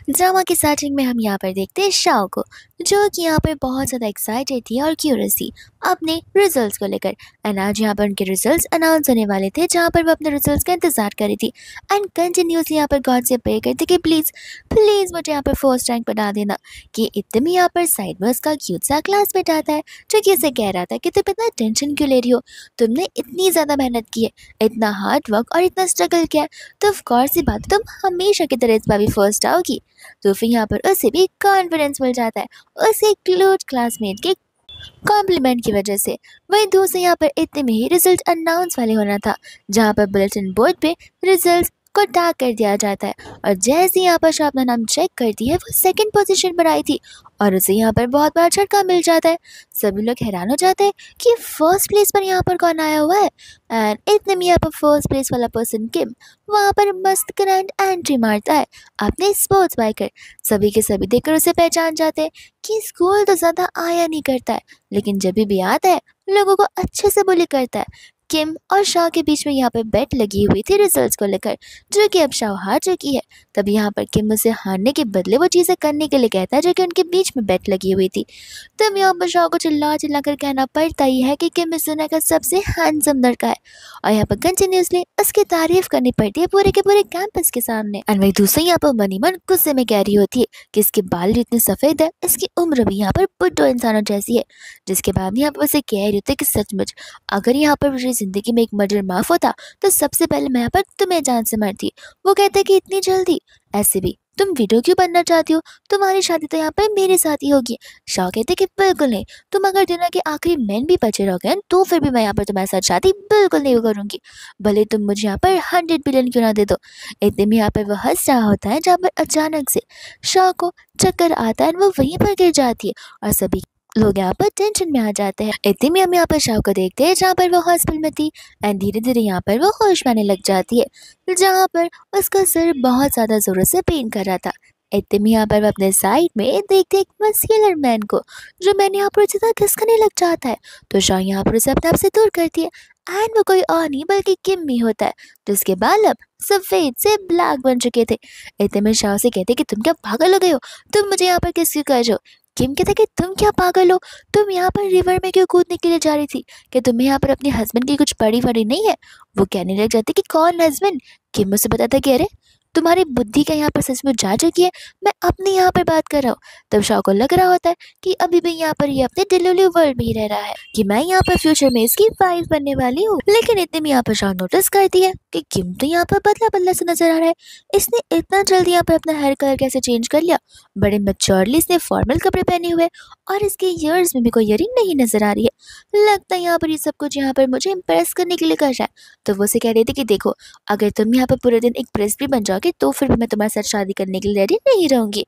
Drama की starting में हम यहाँ पर देखते हैं शाओ को, जो कि यहाँ पर बहुत ज़्यादा एक्साइटेड थी और क्यूरियस थी अपने रिजल्ट्स को लेकर। एंड आज यहाँ पर उनके रिजल्ट्स अनाउंस होने वाले थे, जहाँ पर वो अपने रिजल्ट्स का इंतजार कर रही थी। एंड कंटिन्यूसली यहाँ पर गॉड से प्रे करती कि प्लीज़ प्लीज़ मुझे यहाँ पर फर्स्ट रैंक बना देना। कि इतने यहाँ पर साइड में उसका क्यूट सा क्लासमेट आता है, जो कि उसे कह रहा था कि तुम इतना टेंशन क्यों ले रही हो, तुमने इतनी ज़्यादा मेहनत की है, इतना हार्ड वर्क और इतना स्ट्रगल किया है, तो ऑफकोर्स ये बात तुम हमेशा की तरह इस बार भी फर्स्ट आओगी। तो फिर यहाँ पर उसे भी कॉन्फिडेंस मिल जाता है उसे क्लोज क्लासमेट के कॉम्प्लीमेंट की वजह से। वहीं दूसरे यहाँ पर इतने में ही रिजल्ट अनाउंस वाले होना था, जहाँ पर बुलेटिन बोर्ड पे रिजल्ट को टैग कर दिया जाता है। और जैसे यहाँ पर शाह अपना नाम चेक करती है, वो सेकंड पोजीशन पर आई थी और उसे यहाँ पर बहुत बड़ा झटका मिल जाता है। सभी लोग हैरान हो जाते हैं कि फर्स्ट प्लेस पर यहाँ पर कौन आया हुआ है। एंड इतने में यहाँ पर फर्स्ट प्लेस वाला पर्सन किम वहाँ पर मस्त ग्रैंड एंट्री मारता है अपने स्पोर्ट्स बाइक कर। सभी के सभी देखकर उसे पहचान जाते हैं कि स्कूल तो ज़्यादा आया नहीं करता है, लेकिन जब भी आता है लोगों को अच्छे से बुली करता है। किम और शाह के बीच में यहाँ पर बेट लगी हुई थी रिजल्ट्स को लेकर, जो कि अब शाह हार चुकी है। तब यहाँ पर किम उसे हारने के बदले वो चीज़ें करने के लिए कहता है जो कि उनके बीच में बेट लगी हुई थी। तब यहाँ पर शाह को चिल्ला चिल्ला कर कहना पड़ता ही है कि किम इस दुनिया का सबसे हैंडसम लड़का है, और यहाँ पर कंटिन्यूसली उसकी तारीफ करनी पड़ती है पूरे के पूरे कैंपस के सामने। एंड वही दूसरी यहाँ पर मनी मन गुस्से में कह रही होती है कि इसके बाल भी इतने सफ़ेद है, इसकी उम्र भी यहाँ पर बुड्ढो इंसानों जैसी है। जिसके बाद यहाँ पर उसे कह रही होती है कि सचमुच अगर यहाँ पर मेरी ज़िंदगी में एक मर्डर माफ़ होता तो सबसे पहले मैं यहाँ पर तुम्हें जान से मारती। वो कहते हैं कि इतनी जल्दी, ऐसे भी तुम वीडियो क्यों बनना चाहती हो, तुम्हारी शादी तो यहाँ पर मेरे साथ ही होगी। शाह कहते कि बिल्कुल नहीं, तुम अगर दुनिया के आखिरी मैन भी बचे रहोगे तो फिर भी मैं यहाँ पर तुम्हारे साथ शादी बिल्कुल नहीं करूँगी, भले तुम मुझे यहाँ पर 100 बिलियन क्यों ना दे दो। इतने में यहाँ पर वह हंस रहा होता है, जहाँ पर अचानक से शाह को चक्कर आता है और वो वहीं पर गिर जाती है और सभी लोग यहाँ पर टेंशन में आ जाते हैं। इतने में हम यहाँ पर शाह को देखते हैं, जहाँ पर वो हॉस्पिटल में थी एंड धीरे धीरे यहाँ पर वो होश में आने लग जाती है, जहाँ पर उसका सिर बहुत ज़्यादा ज़ोरों से पेन कर रहा था। इतने में यहाँ पर वो अपने साइड में देखते एक मस्कुलर मैन को, जो मैंने यहाँ पर उसे खिसकने लग जाता है। तो शाह यहाँ पर उसे अपने आप से दूर करती है एंड वो कोई और नहीं बल्कि किम ही होता है, जिसके बाल अब सफ़ेद से ब्लैक बन चुके थे। इतने में शाह से कहते कि तुम क्या पागल हो गए हो, तुम मुझे यहाँ पर किस क्यों कर रहे हो। किम कहता कि तुम क्या पागल हो, तुम यहाँ पर रिवर में क्यों कूदने के लिए जा रही थी, कि तुम्हें यहाँ पर अपने हस्बैंड की कुछ पड़ी वड़ी नहीं है। वो कहने लग जाती कि कौन हस्बैंड। किम मुझसे बताता कि अरे तुम्हारी बुद्धि क्या यहाँ पर सच में जा चुकी है, मैं अपने यहाँ पर बात कर रहा हूँ। तब शाह को लग रहा होता है कि अभी भी यहाँ पर ये अपने डिलीवरी वर्ल्ड में ही रह रहा है, कि मैं यहाँ पर फ्यूचर में इसकी वाइफ बनने वाली हूँ। लेकिन इतने में यहाँ पर शाह नोटिस करती है कि किम तो यहाँ पर बदला बदला से नजर आ रहा है, इसने इतना जल्दी यहाँ पर अपना हेयर कलर कैसे चेंज कर लिया, बड़े मैच्योरली इसने फॉर्मल कपड़े पहने हुए और इसके ईयर्स में भी कोई ईयरिंग नहीं नजर आ रही है। लगता है यहाँ पर ये सब कुछ यहाँ पर मुझे इम्प्रेस करने के लिए कर रहा है। तो वो से कह रही थी कि देखो अगर तुम यहाँ पर पूरे दिन एक प्रेस भी बन जाओगे तो फिर भी मैं तुम्हारे साथ शादी करने के लिए रेडी नहीं रहूंगी।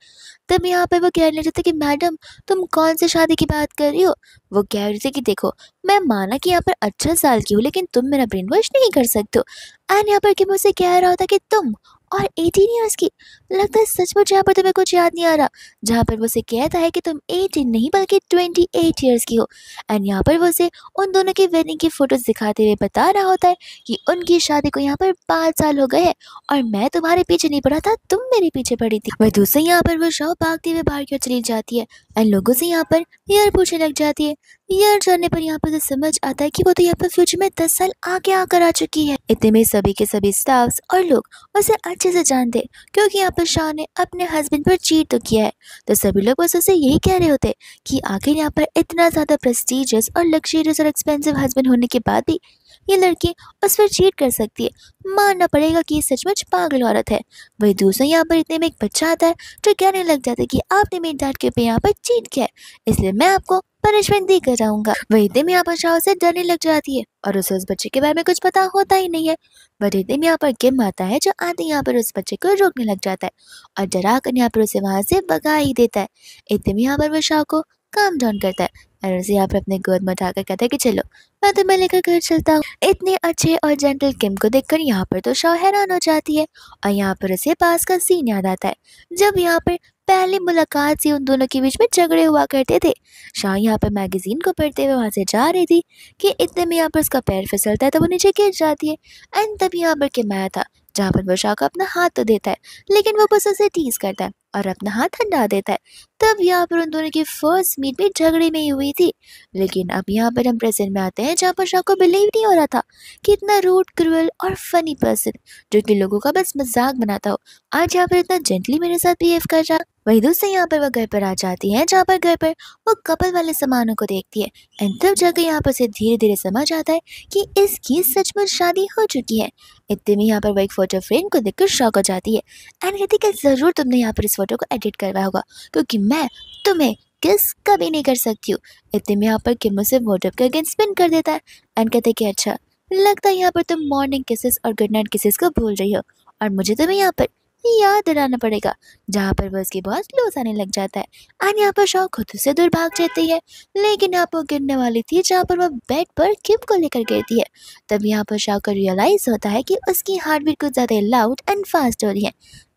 तब यहाँ पर वो कहने लग जाते कि मैडम तुम कौन सी शादी की बात कर रही हो। वो कह रही थी कि देखो मैं माना कि यहाँ पर 18 साल की हूँ, लेकिन तुम मेरा ब्रेन वॉश नहीं कर सकते हो। एंड यहाँ पर कि मुझसे कह रहा होता कि तुम और 18 ईयर्स की, लगता है सचमुच यहाँ पर तुम्हें कुछ याद नहीं आ रहा, जहाँ पर वो उसे कहता है कि तुम 18 नहीं बल्कि 28 ईयर्स की हो। एंड यहाँ पर वो उसे उन दोनों की वेडिंग की फोटोज दिखाते हुए बता रहा होता है कि उनकी शादी को यहाँ पर 5 साल हो गए हैं और मैं तुम्हारे पीछे नहीं पड़ा था, तुम मेरे पीछे पड़ी थी। वह दूसरे यहाँ पर वो शाह भागते हुए बाहर की ओर चली जाती है एंड लोगों से यहाँ पर यार पूछने लग जाती है। यार जानने पर यहाँ पर उसे समझ आता है कि वो तो यहाँ पर फ्यूचर में 10 साल आगे आकर आ चुकी है। इतने में सभी के सभी स्टाफ्स और लोग उसे अच्छे से जानते, क्योंकि यहाँ पर शाह ने अपने हस्बैंड पर चीट तो किया है। तो सभी लोग बस उसे यही कह रहे होते कि आखिर यहाँ पर इतना ज़्यादा प्रेस्टीजियस और लग्जरियस और एक्सपेंसिव हस्बैंड होने के बाद भी ये लड़की उस पर चीट कर सकती है, मानना पड़ेगा कि ये सचमुच पागल औरत है। वही दूसरा यहाँ पर इतने में एक बच्चा आता है जो कहने लग जाता है कि आपने मेरे डैड के पे यहाँ पर चीट किया है, इसलिए मैं आपको पनिशमेंट देकर जाऊंगा। वही इतने में यहाँ पर शाह से डरने लग जाती है और उसे उस बच्चे के बारे में कुछ पता होता ही नहीं है। बट इतने में यहाँ पर किम आता है, जो आते यहाँ पर उस बच्चे को रोकने लग जाता है और डरा कर यहाँ पर उसे वहां से भगा ही देता है। इतने में यहाँ पर वो शाह को काम डाउन करता है और उसे यहाँ पर अपने गोद में उठाकर कहता है कि चलो मैं तुम्हें लेकर घर चलता हूँ। इतने अच्छे और जेंटल किम को देखकर यहाँ पर तो शाह हैरान हो जाती है और यहाँ पर उसे पास का सीन याद आता है, जब यहाँ पर पहली मुलाकात से उन दोनों के बीच में झगड़े हुआ करते थे। शाह यहाँ पर मैगजीन को पढ़ते हुए वहां से जा रही थी कि इतने में यहाँ पर उसका पैर फिसलता है तो वो नीचे गिर जाती है। एंड तब यहाँ पर किम आया था, जहाँ पर वो शाह को अपना हाथ तो देता है, लेकिन वो बस उसे टीज करता है और अपना हाथ हटा देता है। तब यहाँ पर उन दोनों की फर्स्ट मीट भी झगड़े में ही हुई थी। लेकिन अब यहाँ पर हम प्रेजेंट में आते हैं जहाँ पर शाह को बिलीव नहीं हो रहा था कि इतना रूड, क्रूअल और फनी पर्सन जो कि लोगों का बस मजाक बनाता हो, आज यहाँ पर इतना जेंटली मेरे साथ बिहेव कर रहा। वही दूसरे यहाँ पर वो घर पर आ जाती है जहाँ पर घर पर वो कपल वाले सामानों को देखती है। एंड तब जाकर यहाँ पर से धीरे धीरे समझ आता है कि इसकी सचमुच शादी हो चुकी है। इतने में यहाँ पर वो एक फोटो फ्रेम को देखकर शॉक हो जाती है एंड कहती कि जरूर तुमने यहाँ पर इस फोटो को एडिट करवाया होगा, क्योंकि मैं तुम्हें किस कभी नहीं कर सकती हूँ। इतने में यहाँ पर किम उसे फोटो के अगेंस्ट स्पिन कर देता है एंड कहते कि अच्छा, लगता है यहाँ पर तुम मॉर्निंग किसेस और गुड नाइट किसेस को भूल रही हो और मुझे तुम्हें यहाँ पर याद दिलाना पड़ेगा। जहाँ पर वो उसके बहुत क्लोज आने लग जाता है एंड यहाँ पर शॉक खुद से दूर भाग जाती है। लेकिन यहाँ पर गिरने वाली थी जहाँ पर वो बेड पर किम को लेकर गिरती है। तब यहाँ पर शॉक को रियलाइज होता है कि उसकी हार्ट बीट कुछ ज्यादा लाउड एंड फास्ट हो रही है।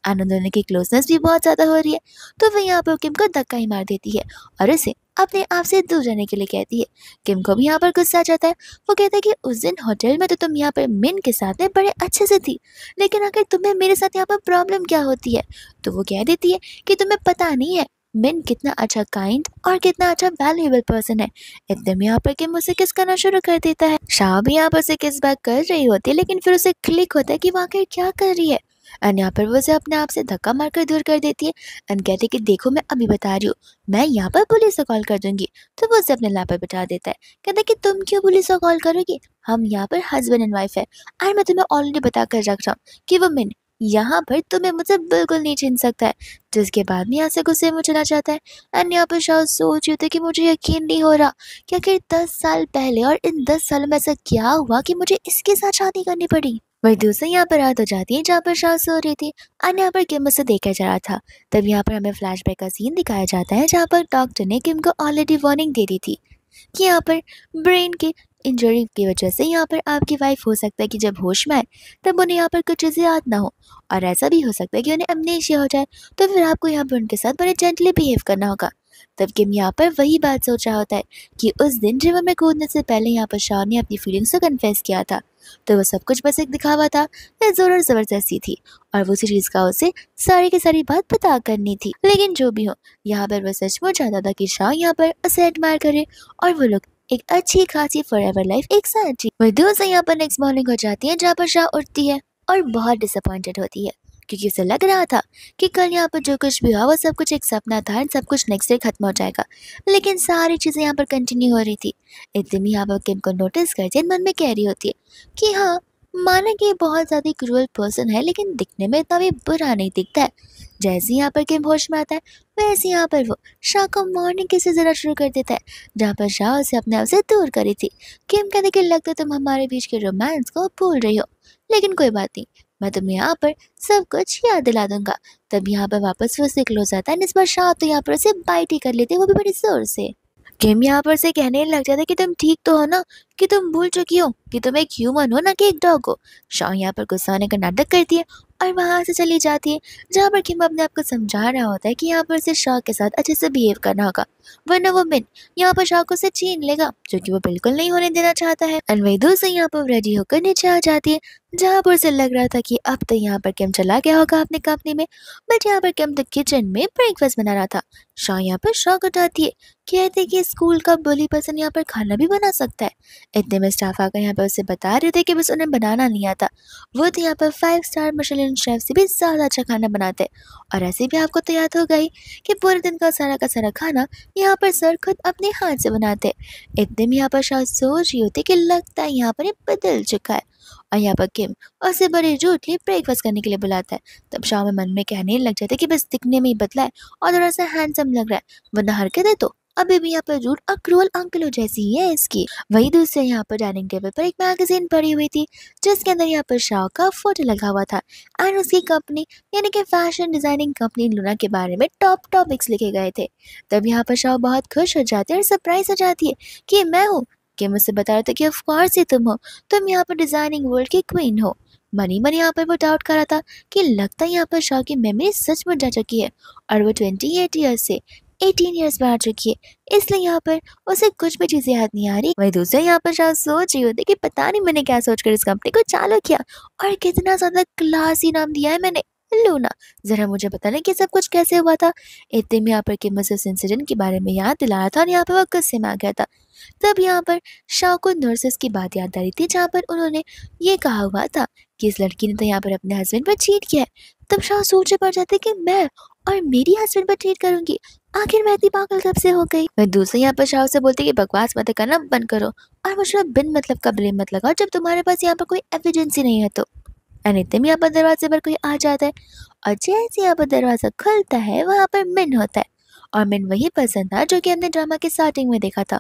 आनंद दोनों की क्लोजनेस भी बहुत ज्यादा हो रही है। तो वह यहाँ पर किम को धक्का ही मार देती है और उसे अपने आप से दूर रहने के लिए कहती है। किम को भी यहाँ पर गुस्सा आ जाता है। वो कहता है कि उस दिन होटल में तो तुम यहाँ पर मिन के साथ में बड़े अच्छे से थी, लेकिन आखिर तुम्हें मेरे साथ यहाँ पर प्रॉब्लम क्या होती है। तो वो कह देती है कि तुम्हें पता नहीं है मिन कितना अच्छा काइंड और कितना अच्छा वैल्यूएबल पर्सन है। इतने में यहाँ पर किम उसे किस करना शुरू कर देता है। शाह भी यहाँ पर उसे किस बैक कर रही होती है, लेकिन फिर उसे क्लिक होता है कि वो आखिर क्या कर रही है। एंड यहाँ पर वो उसे अपने आप से धक्का मारकर दूर कर देती है एंड कहती है कि देखो मैं अभी बता रही हूँ, मैं यहाँ पर पुलिस को कॉल कर दूंगी। तो वो उसे अपने लैप पर बिठा देता है। कहता है कि तुम क्यों पुलिस को कॉल करोगी, हम यहाँ पर हस्बैंड एंड वाइफ है एंड मैं तुम्हें ऑलरेडी बता कर रख रहा हूँ कि वो मिन यहाँ पर तुम्हें मुझसे बिल्कुल नहीं छीन सकता है। जिसके बाद में यहाँ से गुस्से में चला जाता है। एंड यहाँ पर शायद सोच रही थी कि मुझे यकीन नहीं हो रहा कि आखिर 10 साल पहले और इन 10 सालों में ऐसा क्या हुआ कि मुझे इसके साथ शादी करनी पड़ी। वही दूसरी यहाँ पर रात हो जाती है जहाँ पर शाह सो रही थी और यहाँ पर किम उसे देखा जा रहा था। तब यहाँ पर हमें फ्लैशबैक का सीन दिखाया जाता है जहाँ पर डॉक्टर ने किम को ऑलरेडी वार्निंग दे दी थी कि यहाँ पर ब्रेन की इंजरी की वजह से यहाँ पर आपकी वाइफ हो सकता है कि जब होश में आए तब उन्हें यहाँ पर कुछ चीज़ें याद ना हो, और ऐसा भी हो सकता है कि उन्हें अमनेशिया हो जाए। तो फिर आपको यहाँ पर उनके साथ बड़े जेंटली बिहेव करना होगा। तब किम यहाँ पर वही बात सोच रहा होता है कि उस दिन रिवर में कूदने से पहले यहाँ पर शाह ने अपनी फीलिंग्स को कन्फेस किया था। तो वो सब कुछ बस एक दिखावा था या जोर और जबरदस्ती थी, और वो उसी चीज का उसे सारी की सारी बात पता करनी थी। लेकिन जो भी हो, यहाँ पर वो सचमुच चाहता था कि शाह यहाँ पर उसे एडमायर करे और वो लोग एक अच्छी खासी फॉरएवर लाइफ एक साथ जी। वही दोस्त यहाँ पर नेक्स्ट मॉर्निंग हो जाती है जहाँ पर शाह उठती है और बहुत डिसअपॉइंटेड होती है, क्योंकि उसे लग रहा था कि कल यहाँ पर जो कुछ भी हुआ वो सब कुछ एक सपना था और सब कुछ नेक्स्ट डे खत्म हो जाएगा। लेकिन सारी चीजें यहाँ पर कंटिन्यू हो रही थी। इतने में यहाँ पर किम को नोटिस करते मन में कह रही होती है कि हाँ, माना कि ये बहुत ज्यादा क्रूअल पर्सन है, लेकिन दिखने में इतना भी बुरा नहीं दिखता है। जैसे यहाँ पर किम होश में आता है वैसे यहाँ पर वो शाह को मॉर्निंग किस से जरा शुरू कर देता है, जहाँ पर शाह उसे अपने आप से दूर करी थी। किम कहते कि लगता तुम हमारे बीच के रोमांस को भूल रही हो, लेकिन कोई बात नहीं, मैं तुम्हें यहाँ पर सब कुछ याद दिला दूंगा। तब यहाँ पर वापस वो से क्लोज आता है। इस बार शाह तो यहाँ पर उसे बाइट ही कर लेते, वो भी बड़ी जोर से। किम यहाँ पर से कहने लग जाता है कि तुम ठीक तो हो ना, कि तुम भूल चुकी हो कि तुम एक ह्यूमन हो ना कि एक डॉग हो। शाह यहाँ पर गुस्सा आने का नाटक करती है और वहां से चली जाती है, जहाँ पर किम अपने आप को समझा रहा होता है कि यहाँ पर से शाह के साथ अच्छे से बिहेव करना होगा, वरना वो मिन यहाँ पर शाह को से छीन लेगा, जो कि वो बिल्कुल नहीं होने देना चाहता है। एंड वही दूसरी यहाँ पर रेडी होकर नीचे आ जाती है, जहाँ पर उसे लग रहा था कि अब तो यहाँ पर किम चला गया होगा अपने कंपनी में, बट यहाँ पर किम तो किचन में ब्रेकफास्ट बना रहा था। शाह यहाँ पर शॉक उठाती है, कहते कि स्कूल का बुली पर्सन यहाँ पर खाना भी बना सकता है। इतने में स्टाफ आकर यहाँ पर उसे बता रहे थे कि बस उन्हें बनाना नहीं आता, वो तो यहाँ पर 5 स्टार मिशेलिन शेफ से भी ज्यादा अच्छा खाना बनाते हैं। और ऐसे भी आपको तो याद होगा ही कि पूरे दिन का सारा खाना यहाँ पर सर खुद अपने हाथ से बनाते हैं। इतने में यहाँ पर शायद सोच रही होती कि लगता है यहाँ पर ये बदल चुका है, और यहाँ पर किम उसे बड़े रूटली ब्रेकफास्ट करने के लिए बुलाता है। तब शाह में मन में कहने लग जाता है कि बस दिखने में ही बदला है और थोड़ा सा हैंडसम लग रहा है, वरना हरकतें तो अभी भी यहाँ पर रूट और क्रूअल अंकलों जैसी ही है इसकी। वही दूसरे यहाँ पर डाइनिंग टेबल पर एक मैगजीन पड़ी हुई थी, जिसके अंदर यहाँ पर शाह का फोटो लगा हुआ था एंड उसकी कंपनी यानी कि फैशन डिजाइनिंग कंपनी लूना के बारे में टॉप टॉपिक्स लिखे गए थे। तब यहाँ पर शाह बहुत खुश हो जाती है और सरप्राइज हो जाती है कि मैं हूँ। कि मुझसे बता रहा था कि ऑफ कोर्स ही तुम हो, तुम यहाँ पर डिजाइनिंग वर्ल्ड की क्वीन हो। मनी मनी यहाँ पर वो डाउट कर रहा था कि लगता है यहाँ पर शाह की मेमोरी सचमुच जा चुकी है और वो 28 ईयर्स से 18 ईयर्स में आ चुकी है, इसलिए यहाँ पर उसे कुछ भी चीजें याद नहीं आ रही। वही दूसरे यहाँ पर शायद सोच रही होती कि पता नहीं मैंने क्या सोचकर इस कंपनी को चालू किया और कितना ज्यादा क्लासी नाम दिया है मैंने। लूना, ज़रा मुझे बताना कि सब कुछ कैसे हुआ था? इतने में यहाँ पर किम उसे उस इंसिडेंट के बारे में याद दिला रहा था और यहाँ पर वो गुस्से में आ गया था। तब यहाँ पर शाह को नर्सेस की बात याद आ रही थी जहाँ पर उन्होंने ये कहा हुआ था कि इस लड़की ने तो यहाँ पर अपने हस्बैंड पर चीट किया है। तब शाह सोचे पड़ जाते कि मैं और मेरी हस्बैंड पर चीट करूंगी, आखिर मैं इतनी पागल कब से हो गई। मैं दूसरे यहाँ पर शाह से बोलती कि बकवास मत करना बंद करो और मुझे बिन मतलब का ब्लेम मत लगाओ जब तुम्हारे पास यहाँ पर कोई एविडेंस ही नहीं है तो। अनित्य यहाँ पर दरवाजे पर कोई आ जाता है और जैसे यहाँ पर दरवाजा खुलता है वहाँ पर मिन होता है और मिन वही पसंद था जो कि हमने ड्रामा के स्टार्टिंग में देखा था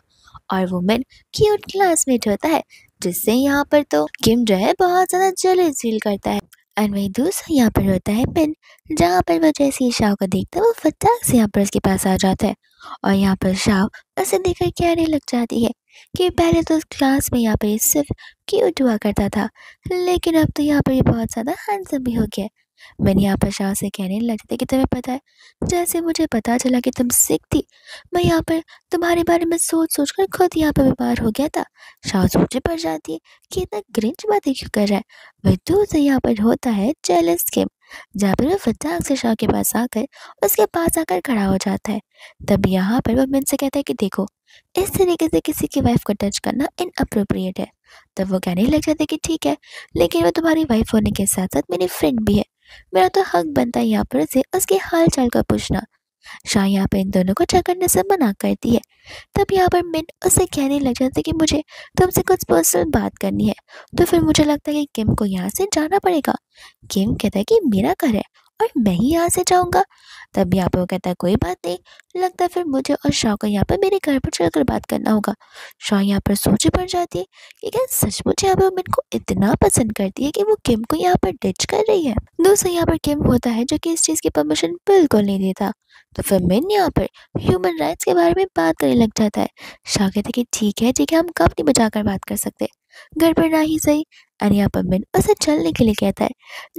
और वो मिन क्यूट क्लासमेट होता है जिससे यहाँ पर तो किम जो है बहुत ज़्यादा जेलस फील करता है। एंड वही दूसरा यहाँ पर होता है मिन जहाँ पर वो जैसे ही शाह को देखता है वो फटाक से यहाँ पर उसके पास आ जाता है और यहाँ पर शाह उसे देखकर कहने लग जाती है कि पहले तो उस क्लास में यहाँ पर सिर्फ क्यूट हुआ करता था लेकिन अब तो यहाँ पर ये बहुत ज़्यादा हैंडसम भी हो गया है। मैंने यहाँ पर शाह से कहने लग जाती कि तुम्हें पता है जैसे मुझे पता चला कि तुम सिक थी मैं यहाँ पर तुम्हारे बारे में सोच सोच कर खुद यहाँ पर बीमार हो गया था। शाह सोचे पड़ जाती है कि इतना ग्रिंच बातें क्यों कर रहा है। वही दूसरे यहाँ पर होता है जेलस किम जहाँ पर वो फटाक से शाह के पास आकर उसके पास आकर खड़ा हो जाता है। तब यहाँ पर वो मिन से कहता है कि देखो इस तरीके से किसी की वाइफ को टच करना इनअप्रोप्रिएट है। तब वो कहने लग जाते कि ठीक है लेकिन वो तुम्हारी वाइफ होने के साथ साथ मेरी फ्रेंड भी है, मेरा तो हक बनता है यहाँ पर उसे उसके हाल चाल का पूछना। शाह यहाँ पे इन दोनों को झगड़ने से मना करती है। तब यहाँ पर मिन उसे कहने लग जाते कि मुझे तुमसे कुछ पर्सनल बात करनी है। तो फिर मुझे लगता है कि किम को यहाँ से जाना पड़ेगा। किम कहता है कि मेरा घर है और मैं ही यहाँ से जाऊँगा। तब यहाँ पर वो कहता है कोई बात नहीं, लगता है फिर मुझे और शाह को यहाँ पर मेरे घर पर चलकर बात करना होगा। शाह यहाँ पर सोचे पड़ जाती है कि क्या सचमुच यहाँ पर मिन को इतना पसंद करती है कि वो किम को यहाँ पर डिच कर रही है। दूसरा यहाँ पर किम होता है जो कि इस चीज़ की परमिशन बिल्कुल नहीं देता। तो फिर मिन यहाँ पर ह्यूमन राइट्स के बारे में बात करने लग जाता है। शाह कहते कि ठीक है हम कब नहीं बजाकर बात कर सकते, घर पर ना ही सही। और यहाँ पर मिन उसे चलने के लिए कहता है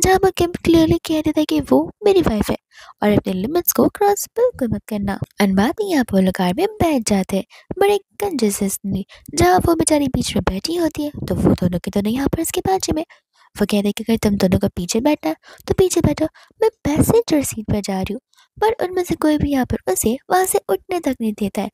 जहाँ पर किम क्लियरली कह देता है कि वो मेरी वाइफ है और अपने लिमिट्स को क्रॉस बिल्कुल मत करना। और बाद में यहाँ पर वो लोग कार में बैठ जाते हैं बड़े कंजस्टली, जहाँ वो बेचारी बीच में बैठी होती है तो वो दोनों के दोनों यहाँ पर इसके बाजू में। वो कहते हैं कि अगर तुम दोनों को पीछे बैठना है तो पीछे बैठो, मैं पैसेंजर सीट पर जा रही हूँ। पर उनमें से कोई भी यहाँ पर उसे वहां से उठने तक नहीं देता है।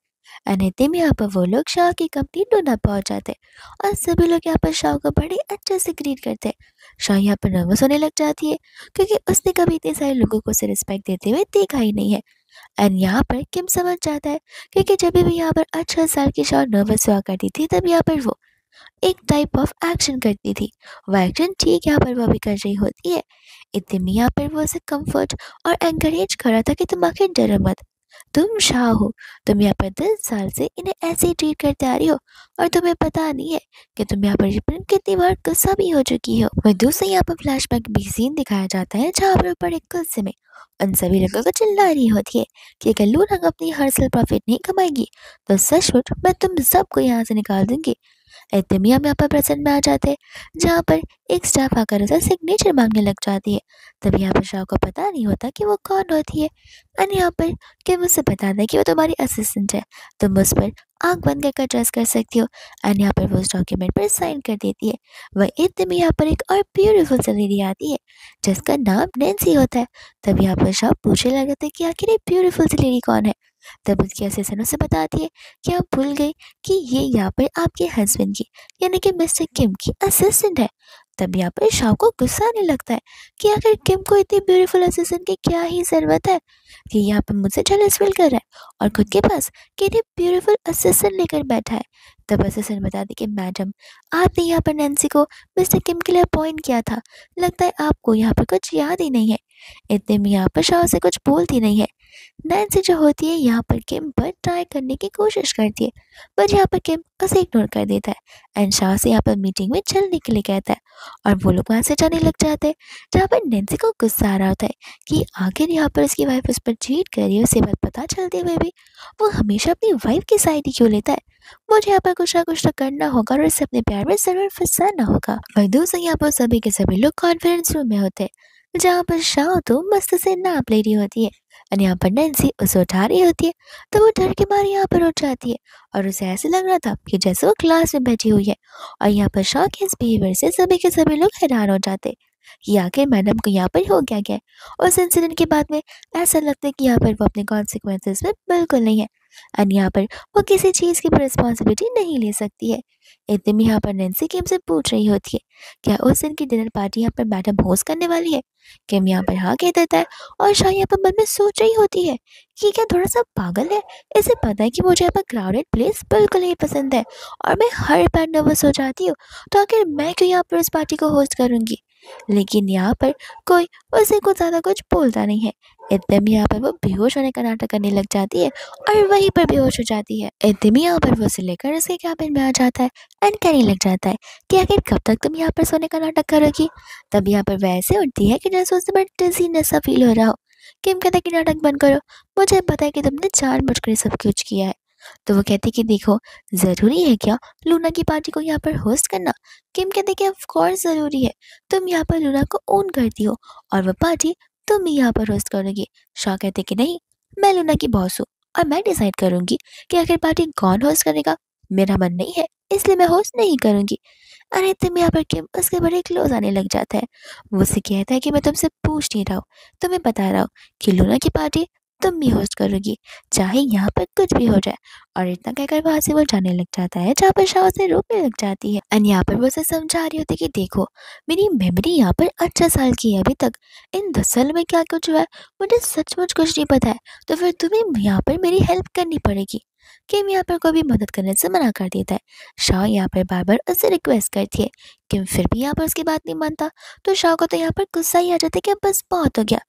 अनित्य में यहाँ पर वो लोग शाह की कंपनी डोना पहुंच जाते हैं और सभी लोग यहाँ पर शाह को बड़े अच्छे से ग्रीट करते हैं। शाह यहाँ पर नर्वस होने लग जाती है क्योंकि उसने कभी इतने सारे लोगों को उसे रिस्पेक्ट देते हुए देखा ही नहीं है। एंड यहाँ पर किम समझ जाता है क्योंकि जब भी यहाँ पर 18 साल की शाह नर्वस हुआ करती थी तब यहाँ पर वो एक टाइप ऑफ एक्शन करती थी। वो एक्शन ठीक यहाँ पर वो भी कर रही होती है। इतने में यहाँ पर वो उसे कंफर्ट और एंकरेज कर रहा था कि तुम आखिर डरो मत, तुम शाह हो, तुम यहाँ पर 10 साल से इन्हें ऐसे ही ट्रीट करते आ रही हो और तुम्हें पता नहीं है कि तुम यहाँ पर रिपीट कितनी बार गुस्सा भी हो चुकी हो। वही दूसरे यहाँ पर फ्लैशबैक भी सीन दिखाया जाता है जहाँ पर वो बड़े गुस्से में उन सभी लोगों को चिल्ला रही होती है कि अगर लूना अपनी हर साल प्रॉफिट नहीं कमाएगी तो सचमुच मैं तुम सबको यहाँ से निकाल दूंगी। इतने हम यहाँ पर प्रेजेंट में आ जाते हैं जहाँ पर एक स्टाफ आकर उसे सिग्नेचर मांगने लग जाती है। तब यहाँ पर शाह को पता नहीं होता कि वो कौन होती है और यहाँ पर कि मुझसे बता दें कि वो तुम्हारी असिस्टेंट है, तुम उस पर आँख बंद कर ट्रस्ट कर सकती हो। एंड यहाँ पर वो उस डॉक्यूमेंट पर साइन कर देती है। वह इतने में यहाँ पर एक और ब्यूटीफुल सी लेडी आती है जिसका नाम नैन्सी होता है। तब यहाँ पर शाह पूछने लगे थे कि आखिर ये ब्यूटीफुल सी लेडी कौन है। तब उसकी असिस्टेंट उसे बताती है कि आप भूल गई कि ये यहाँ पर आपके हस्बैंड की यानी कि मिस्टर किम की असिस्टेंट है। तब यहाँ पर शाह को गुस्सा आने लगता है कि आखिर किम को इतनी ब्यूटीफुल असिस्टेंट की क्या ही ज़रूरत है कि यहाँ पर मुझसे जेलस फील कर रहा है और खुद के पास कितनी ब्यूटीफुल असिस्टेंट लेकर बैठा है। तब असिस्टेंट बताती कि मैडम आपने यहाँ पर नैन्सी को मिस्टर किम के लिए अपॉइंट किया था, लगता है आपको यहाँ पर कुछ याद ही नहीं है। इतने में यहाँ पर शाह से कुछ बोलती नहीं है। नैन्सी जो होती है यहाँ पर किम पर ट्राई करने की कोशिश करती है पर यहाँ पर किम उसे इग्नोर कर देता है एंड शाह से यहाँ पर मीटिंग में चलने के लिए कहता है और वो लोग वहाँ से जाने लग जाते हैं जहाँ पर नैन्सी को गुस्सा आ रहा होता है कि आखिर यहाँ पर उसकी वाइफ उस पर चीट कर रही है। उसे बात पता चलते हुए भी वो हमेशा अपनी वाइफ की साइड ही क्यों लेता है। मुझे यहाँ पर कुछ ना करना होगा और उसे अपने प्यार में जरूर फंसाना होगा। वही दूसरे यहाँ पर सभी के सभी लोग कॉन्फ्रेंस रूम में होते हैं जहाँ पर शाह तो मस्त से नाप ले रही होती है और यहाँ पर नैन्सी उसे उठा रही होती है तो वो डर के मारे यहाँ पर उठ जाती है और उसे ऐसे लग रहा था कि जैसे वो क्लास में बैठी हुई है। और यहाँ पर शाह के इस बिहेवियर से सभी के सभी लोग हैरान हो जाते। कि आखिर मैडम को यहाँ पर हो क्या गया है। उस इंसिडेंट के बाद में ऐसा लगता है कि यहाँ पर वो अपने कॉन्सिक्वेंसेस में बिल्कुल नहीं है एंड यहाँ पर वो किसी चीज़ की भी रिस्पॉन्सिबिलिटी नहीं ले सकती है। इतने में यहाँ पर नैन्सी किम से पूछ रही होती है, क्या उस दिन की डिनर पार्टी यहाँ पर मैडम होस्ट करने वाली है। किम यहाँ पर हाँ कह देता है और शाह यहाँ पर मन में सोच रही होती है कि क्या थोड़ा सा पागल है, इसे पता है कि मुझे यहाँ पर क्राउडेड प्लेस बिल्कुल नहीं पसंद है और मैं हर बार नर्वस हो जाती हूँ, तो आखिर मैं क्यों यहाँ पर इस पार्टी को होस्ट करूँगी। लेकिन यहाँ पर कोई उसे कुछ ज़्यादा कुछ बोलता नहीं है। इतने में यहाँ पर वो बेहोश होने का नाटक करने लग जाती है और वहीं पर बेहोश हो जाती है। इतने में यहाँ पर वो उसे लेकर उसके कैबिन में आ जाता है एंड कहने लग जाता है कि आखिर कब तक तुम यहाँ पर सोने का नाटक करोगी। तब यहाँ पर वैसे उठती है कि जैसे उसे बड़ा डिजीनेस सा फील हो रहा हो। किम कहता है कि नाटक बंद करो, मुझे पता है कि तुमने जानबूझकर ये सब कुछ किया है। तो वो कहती कि देखो, ज़रूरी है क्या लूना की पार्टी को यहाँ पर होस्ट करना। किम कहते कि ऑफ कोर्स ज़रूरी है, तुम यहाँ पर लूना को ओन करती हो और वह पार्टी तुम ही यहाँ पर होस्ट करोगी। शाह कहते कि नहीं, मैं लूना की बॉस हूँ और मैं डिसाइड करूंगी कि आखिर पार्टी कौन होस्ट करेगा। मेरा मन नहीं है इसलिए मैं होस्ट नहीं करूंगी। अरे तुम यहाँ पर किम उसके बड़े क्लोज आने लग जाता है। वो उससे कहता है कि मैं तुमसे पूछ नहीं रहा हूँ, तुम्हें बता रहा हूँ कि लूना की पार्टी तुम भी होस्ट करोगी, चाहे यहाँ पर कुछ भी हो जाए। और इतना कहकर वहां से वो जाने लग जाता है, जहाँ पर शाह उसे रोकने लग जाती है एंड यहाँ पर वो उसे समझा रही होती है कि देखो, मेरी मेमोरी यहाँ पर 18 साल की है अभी तक, इन 10 साल में क्या कुछ हुआ है मुझे सचमुच कुछ नहीं पता है, तो फिर तुम्हें यहाँ पर मेरी हेल्प करनी पड़ेगी। किम यहाँ पर कोई भी मदद करने से मना कर देता है। शाह यहाँ पर बार बार उससे रिक्वेस्ट करती है, किम फिर भी यहाँ पर उसकी बात नहीं मानता। तो शाह को तो यहाँ पर गुस्सा ही आ जाता है कि अब बस बहुत हो गया,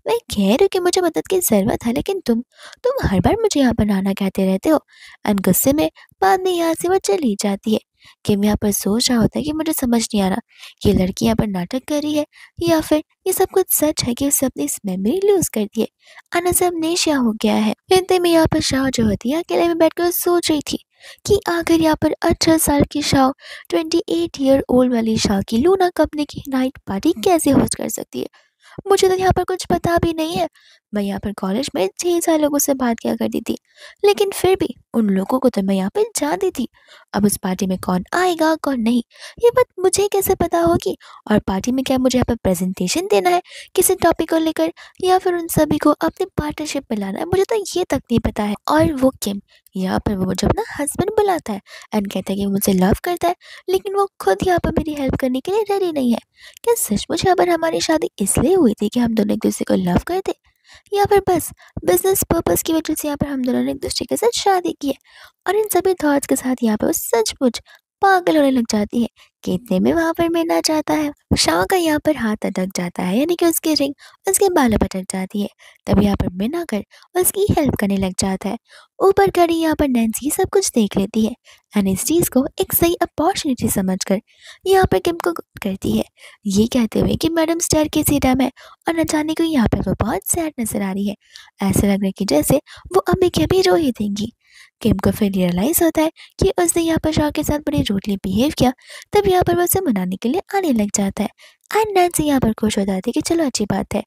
मैं कह रही हूँ कि मुझे मदद की ज़रूरत है, लेकिन तुम हर बार मुझे यहाँ पर नाना कहते रहते हो। एंड गुस्से में बाद में यहाँ से वो चली जाती है। किम यहाँ पर सोच रहा होता है कि मुझे समझ नहीं आ रहा कि लड़की यहाँ पर नाटक कर रही है या फिर ये सब कुछ सच है कि उससे अपनी मेमोरी लूज कर दी है, अनस अमनेशिया हो गया है। इतने में यहाँ पर शाह जो होती है अकेले में बैठकर सोच रही थी कि आखिर यहाँ पर 18 साल की शाह 28 ईयर ओल्ड वाली शाह की लूना कंपनी की नाइट पार्टी कैसे होस्ट कर सकती है। मुझे तो यहाँ पर कुछ पता भी नहीं है। मैं यहाँ पर कॉलेज में 6 साल लोगों से बात किया करती थी, लेकिन फिर भी उन लोगों को तो मैं यहाँ पर जानती थी। अब उस पार्टी में कौन आएगा कौन नहीं, ये बात मुझे कैसे पता होगी। और पार्टी में क्या मुझे यहाँ पर प्रेजेंटेशन देना है किसी टॉपिक को लेकर, या फिर उन सभी को अपने पार्टनरशिप में लाना है, मुझे तो ये तक नहीं पता है। और वो किम यहाँ पर वो मुझे अपना हस्बैंड बुलाता है एंड कहता है कि मुझे लव करता है, लेकिन वो खुद यहाँ पर मेरी हेल्प करने के लिए रेडी नहीं है। क्या सचमुच यहाँ पर हमारी शादी इसलिए हुई थी कि हम दोनों एक दूसरे को लव करते, या फिर बस बिजनेस पर्पस की वजह से यहाँ पर हम दोनों ने एक दूसरे के साथ शादी की है। और इन सभी थॉट्स के साथ यहाँ पर वो सचमुच पागल होने लग जाती है कि इतने में वहां पर मिलना चाहता है। शाह का यहाँ पर हाथ अटक जाता है, यानी कि उसकी रिंग उसके बालों पर अटक जाती है। तब यहाँ पर मिना कर उसकी हेल्प करने लग जाता है। ऊपर खड़ी यहाँ पर नैन्सी सब कुछ देख लेती है एंड इस चीज़ को एक सही अपॉर्चुनिटी समझकर यहाँ पर किम को करती है, ये कहते हुए कि मैडम स्टेयर की सीट है और न जाने को यहाँ पर वो बहुत सैड नजर आ रही है। ऐसा लग रहा है कि जैसे वो अभी के अभी रो ही देंगी। किम को फिर रियलाइज होता है कि उसने यहाँ पर शाह के साथ बड़ी रूडली बिहेव किया। तब यहाँ पर वो उसे मनाने के लिए आने लग जाता है एंड नैन्सी यहाँ पर खुश हो जाती है कि चलो अच्छी बात है।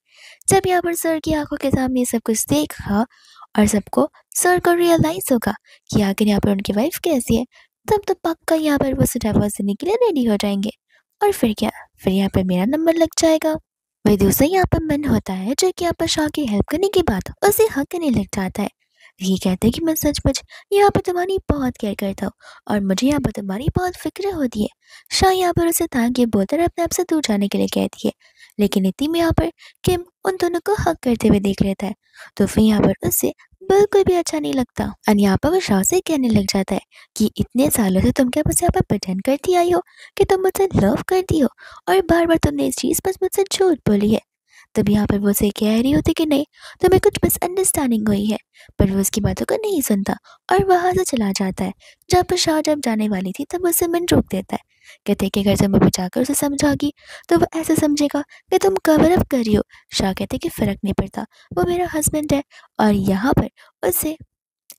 जब यहाँ पर सर की आंखों के सामने ये सब कुछ देखा और सबको सर को रियलाइज होगा कि आखिर यहाँ पर उनकी वाइफ कैसी है, तब तो पक्का यहाँ पर वो डिवोर्स देने के लिए रेडी हो जाएंगे। और फिर क्या, फिर यहाँ पर मेरा नंबर लग जाएगा। वही दूसरा यहाँ पर मन होता है जो कि यहाँ पर शाह की हेल्प करने के बाद उसे हक करने लग जाता है। ये कहते हैं कि मैं सचमुच यहाँ पर तुम्हारी बहुत केयर करता हूँ और मुझे यहाँ पर तुम्हारी बहुत फिक्र होती है। शाह यहाँ पर उसे ताकि के बोलकर अपने आप से दूर जाने के लिए कहती है, लेकिन इतनी में यहाँ पर किम उन दोनों को हक करते हुए देख लेता है, तो फिर यहाँ पर उससे बिल्कुल भी अच्छा नहीं लगता। और यहाँ पर वो शाह से कहने लग जाता है कि इतने सालों से तुम क्या बस यहाँ पर प्रेटेंड करती आई हो कि तुम मुझसे लव करती हो, और बार बार तुमने इस चीज़ पर मुझसे झूठ बोली है। तब यहाँ पर वो उसे कह रही होती कि नहीं, तुम्हें कुछ मिसअंडरस्टैंडिंग हुई है, पर वो उसकी बातों को नहीं सुनता और वहां से चला जाता है। जब पर शाह जब जाने वाली थी तब उसे मन रोक देता है, कहते हैं कि अगर तुम अभी जाकर उसे समझागी तो वो ऐसे समझेगा कि तुम कवर अप कर रही हो। शाह कहते हैं कि फर्क नहीं पड़ता, वो मेरा हस्बैंड है और यहाँ पर उसे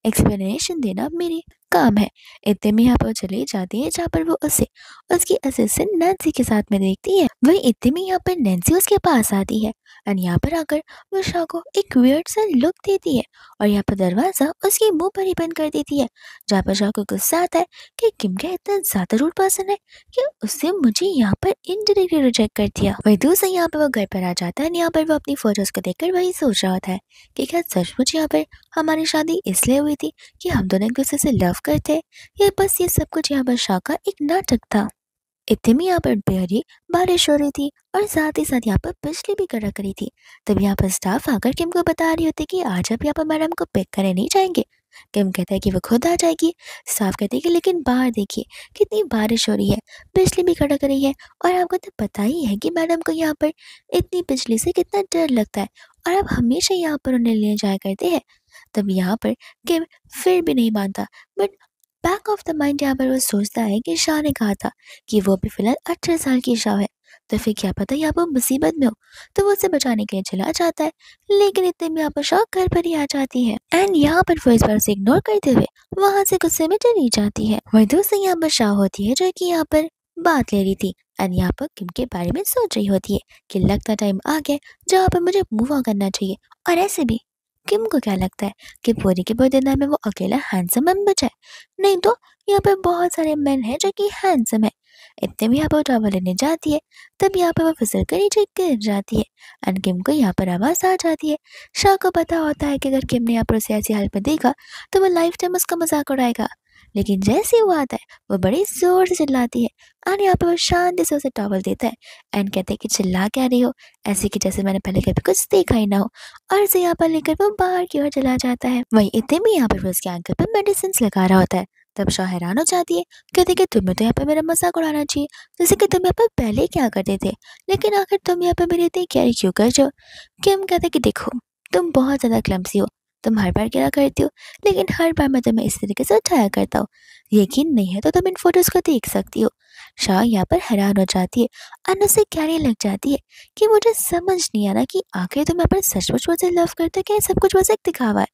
एक्सप्लेनेशन देना मेरी काम है। इतने में यहाँ पर वो चली जाती है जहाँ पर वो उसे उसकी असिस्टेंट नैन्सी के साथ में देखती है। वही इतने में यहाँ पर नैन्सी उसके पास आती है एंड यहाँ पर आकर वो शाह को एक वियर्ड सा लुक देती है और यहाँ पर दरवाज़ा उसके मुंह पर ही बंद कर देती है, जहाँ पर शाह को गुस्सा आता है कि किम क्या इतना ज़्यादा रूड पर्सन है कि उससे मुझे यहाँ पर इनडायरेक्टली रिजेक्ट कर दिया। वही दूसरा यहाँ पर वो घर पर आ जाता है, यहाँ पर वो अपनी फोटोज़ को देखकर वही सोच रहा होता है कि क्या सचमुच यहाँ पर हमारी शादी इसलिए हुई थी कि हम दोनों एक दूसरे से लव करते हैं, या बस ये सब कुछ यहाँ पर शाह का एक नाटक था। इतने में यहाँ पर बेहरी बारिश हो रही थी और साथ ही साथ यहाँ पर बिजली भी कड़क रही थी। तब यहाँ पर स्टाफ आकर किम को बता रही होती कि आज आप यहाँ पर मैडम को पिक करने नहीं जाएंगे। किम कहता है कि वो खुद आ जाएगी। स्टाफ कहते हैं कि लेकिन बाहर देखिए कितनी बारिश हो रही है, बिजली भी कड़क रही है, और आपको तो पता ही है कि मैडम को यहाँ पर इतनी बिजली से कितना डर लगता है, और आप हमेशा यहाँ पर उन्हें ले जाया करते हैं। तब यहाँ पर किम फिर भी नहीं मानता, but back of the mind यहाँ पर वो सोचता है कि शाह ने कहा था कि वो भी फिलहाल 18 साल की शाह है, तो फिर क्या पता यहाँ पर मुसीबत में हो, तो वो उसे बचाने के लिए चला जाता है। लेकिन इतने में यहाँ पर शाह घर पर ही आ जाती है एंड यहाँ पर वो इस बार उसे इग्नोर करते हुए वहां से गुस्से में चली जाती है। वही दूसरी यहाँ पर शाह होती है जो कि यहाँ पर बात ले रही थी एंड यहाँ पर किम के बारे में सोच रही होती है कि लगता टाइम आ गया जहाँ पर मुझे मूव ऑन करना चाहिए। और ऐसे भी किम को क्या लगता है कि पूरी के पूरे दुनिया में वो अकेला हैंडसम मैन बचा है? नहीं तो यहाँ पे बहुत सारे मैन हैं जो कि हैंडसम है। इतने में यहाँ पर टावर लेने जाती है, तब यहाँ पे वो फिसल कर नीचे गिर जाती है एंड किम को यहाँ पर आवाज आ जाती है। शाह को पता होता है कि अगर किम ने यहाँ पर उसे ऐसी हालत में देखा तो वो लाइफ टाइम उसका मजाक उड़ाएगा, लेकिन जैसे ही वो आता है वो बड़ी जोर से चिल्लाती है एंड यहाँ पे वो शांति से उसे टॉवल देता है एंड कहते हैं कि चिल्ला क्या रही हो, ऐसे कि जैसे मैंने पहले कभी कुछ देखा ही ना हो, और उसे यहाँ पर लेकर वो बाहर की ओर चला जाता है। वही इतने में यहाँ पर वो उसके एंकल पर मेडिसिन लगा रहा होता है। तब शाह हैरान हो जाती है, कहते कि तुम्हें तो यहाँ पर मेरा मजाक उड़ाना चाहिए, जैसे कि तुम यहाँ पर पहले क्या करते थे, लेकिन आखिर तुम यहाँ पर मेरी इतनी केयर क्यों कर रहे हो। किम कहते कि देखो तुम बहुत ज़्यादा क्लमसी हो, तुम हर बार गिरा करती हो, लेकिन हर बार मैं तुम्हें इस तरीके से उठाया करता हूँ, यकीन नहीं है तो तुम इन फोटोज को देख सकती हो। शाह यहाँ पर हैरान हो जाती है और उसे कहने लग जाती है कि मुझे समझ नहीं आ रहा कि आखिर तुम यहाँ पर सचमुच मुझे लव करते हो क्या ये सब कुछ बस एक दिखावा है।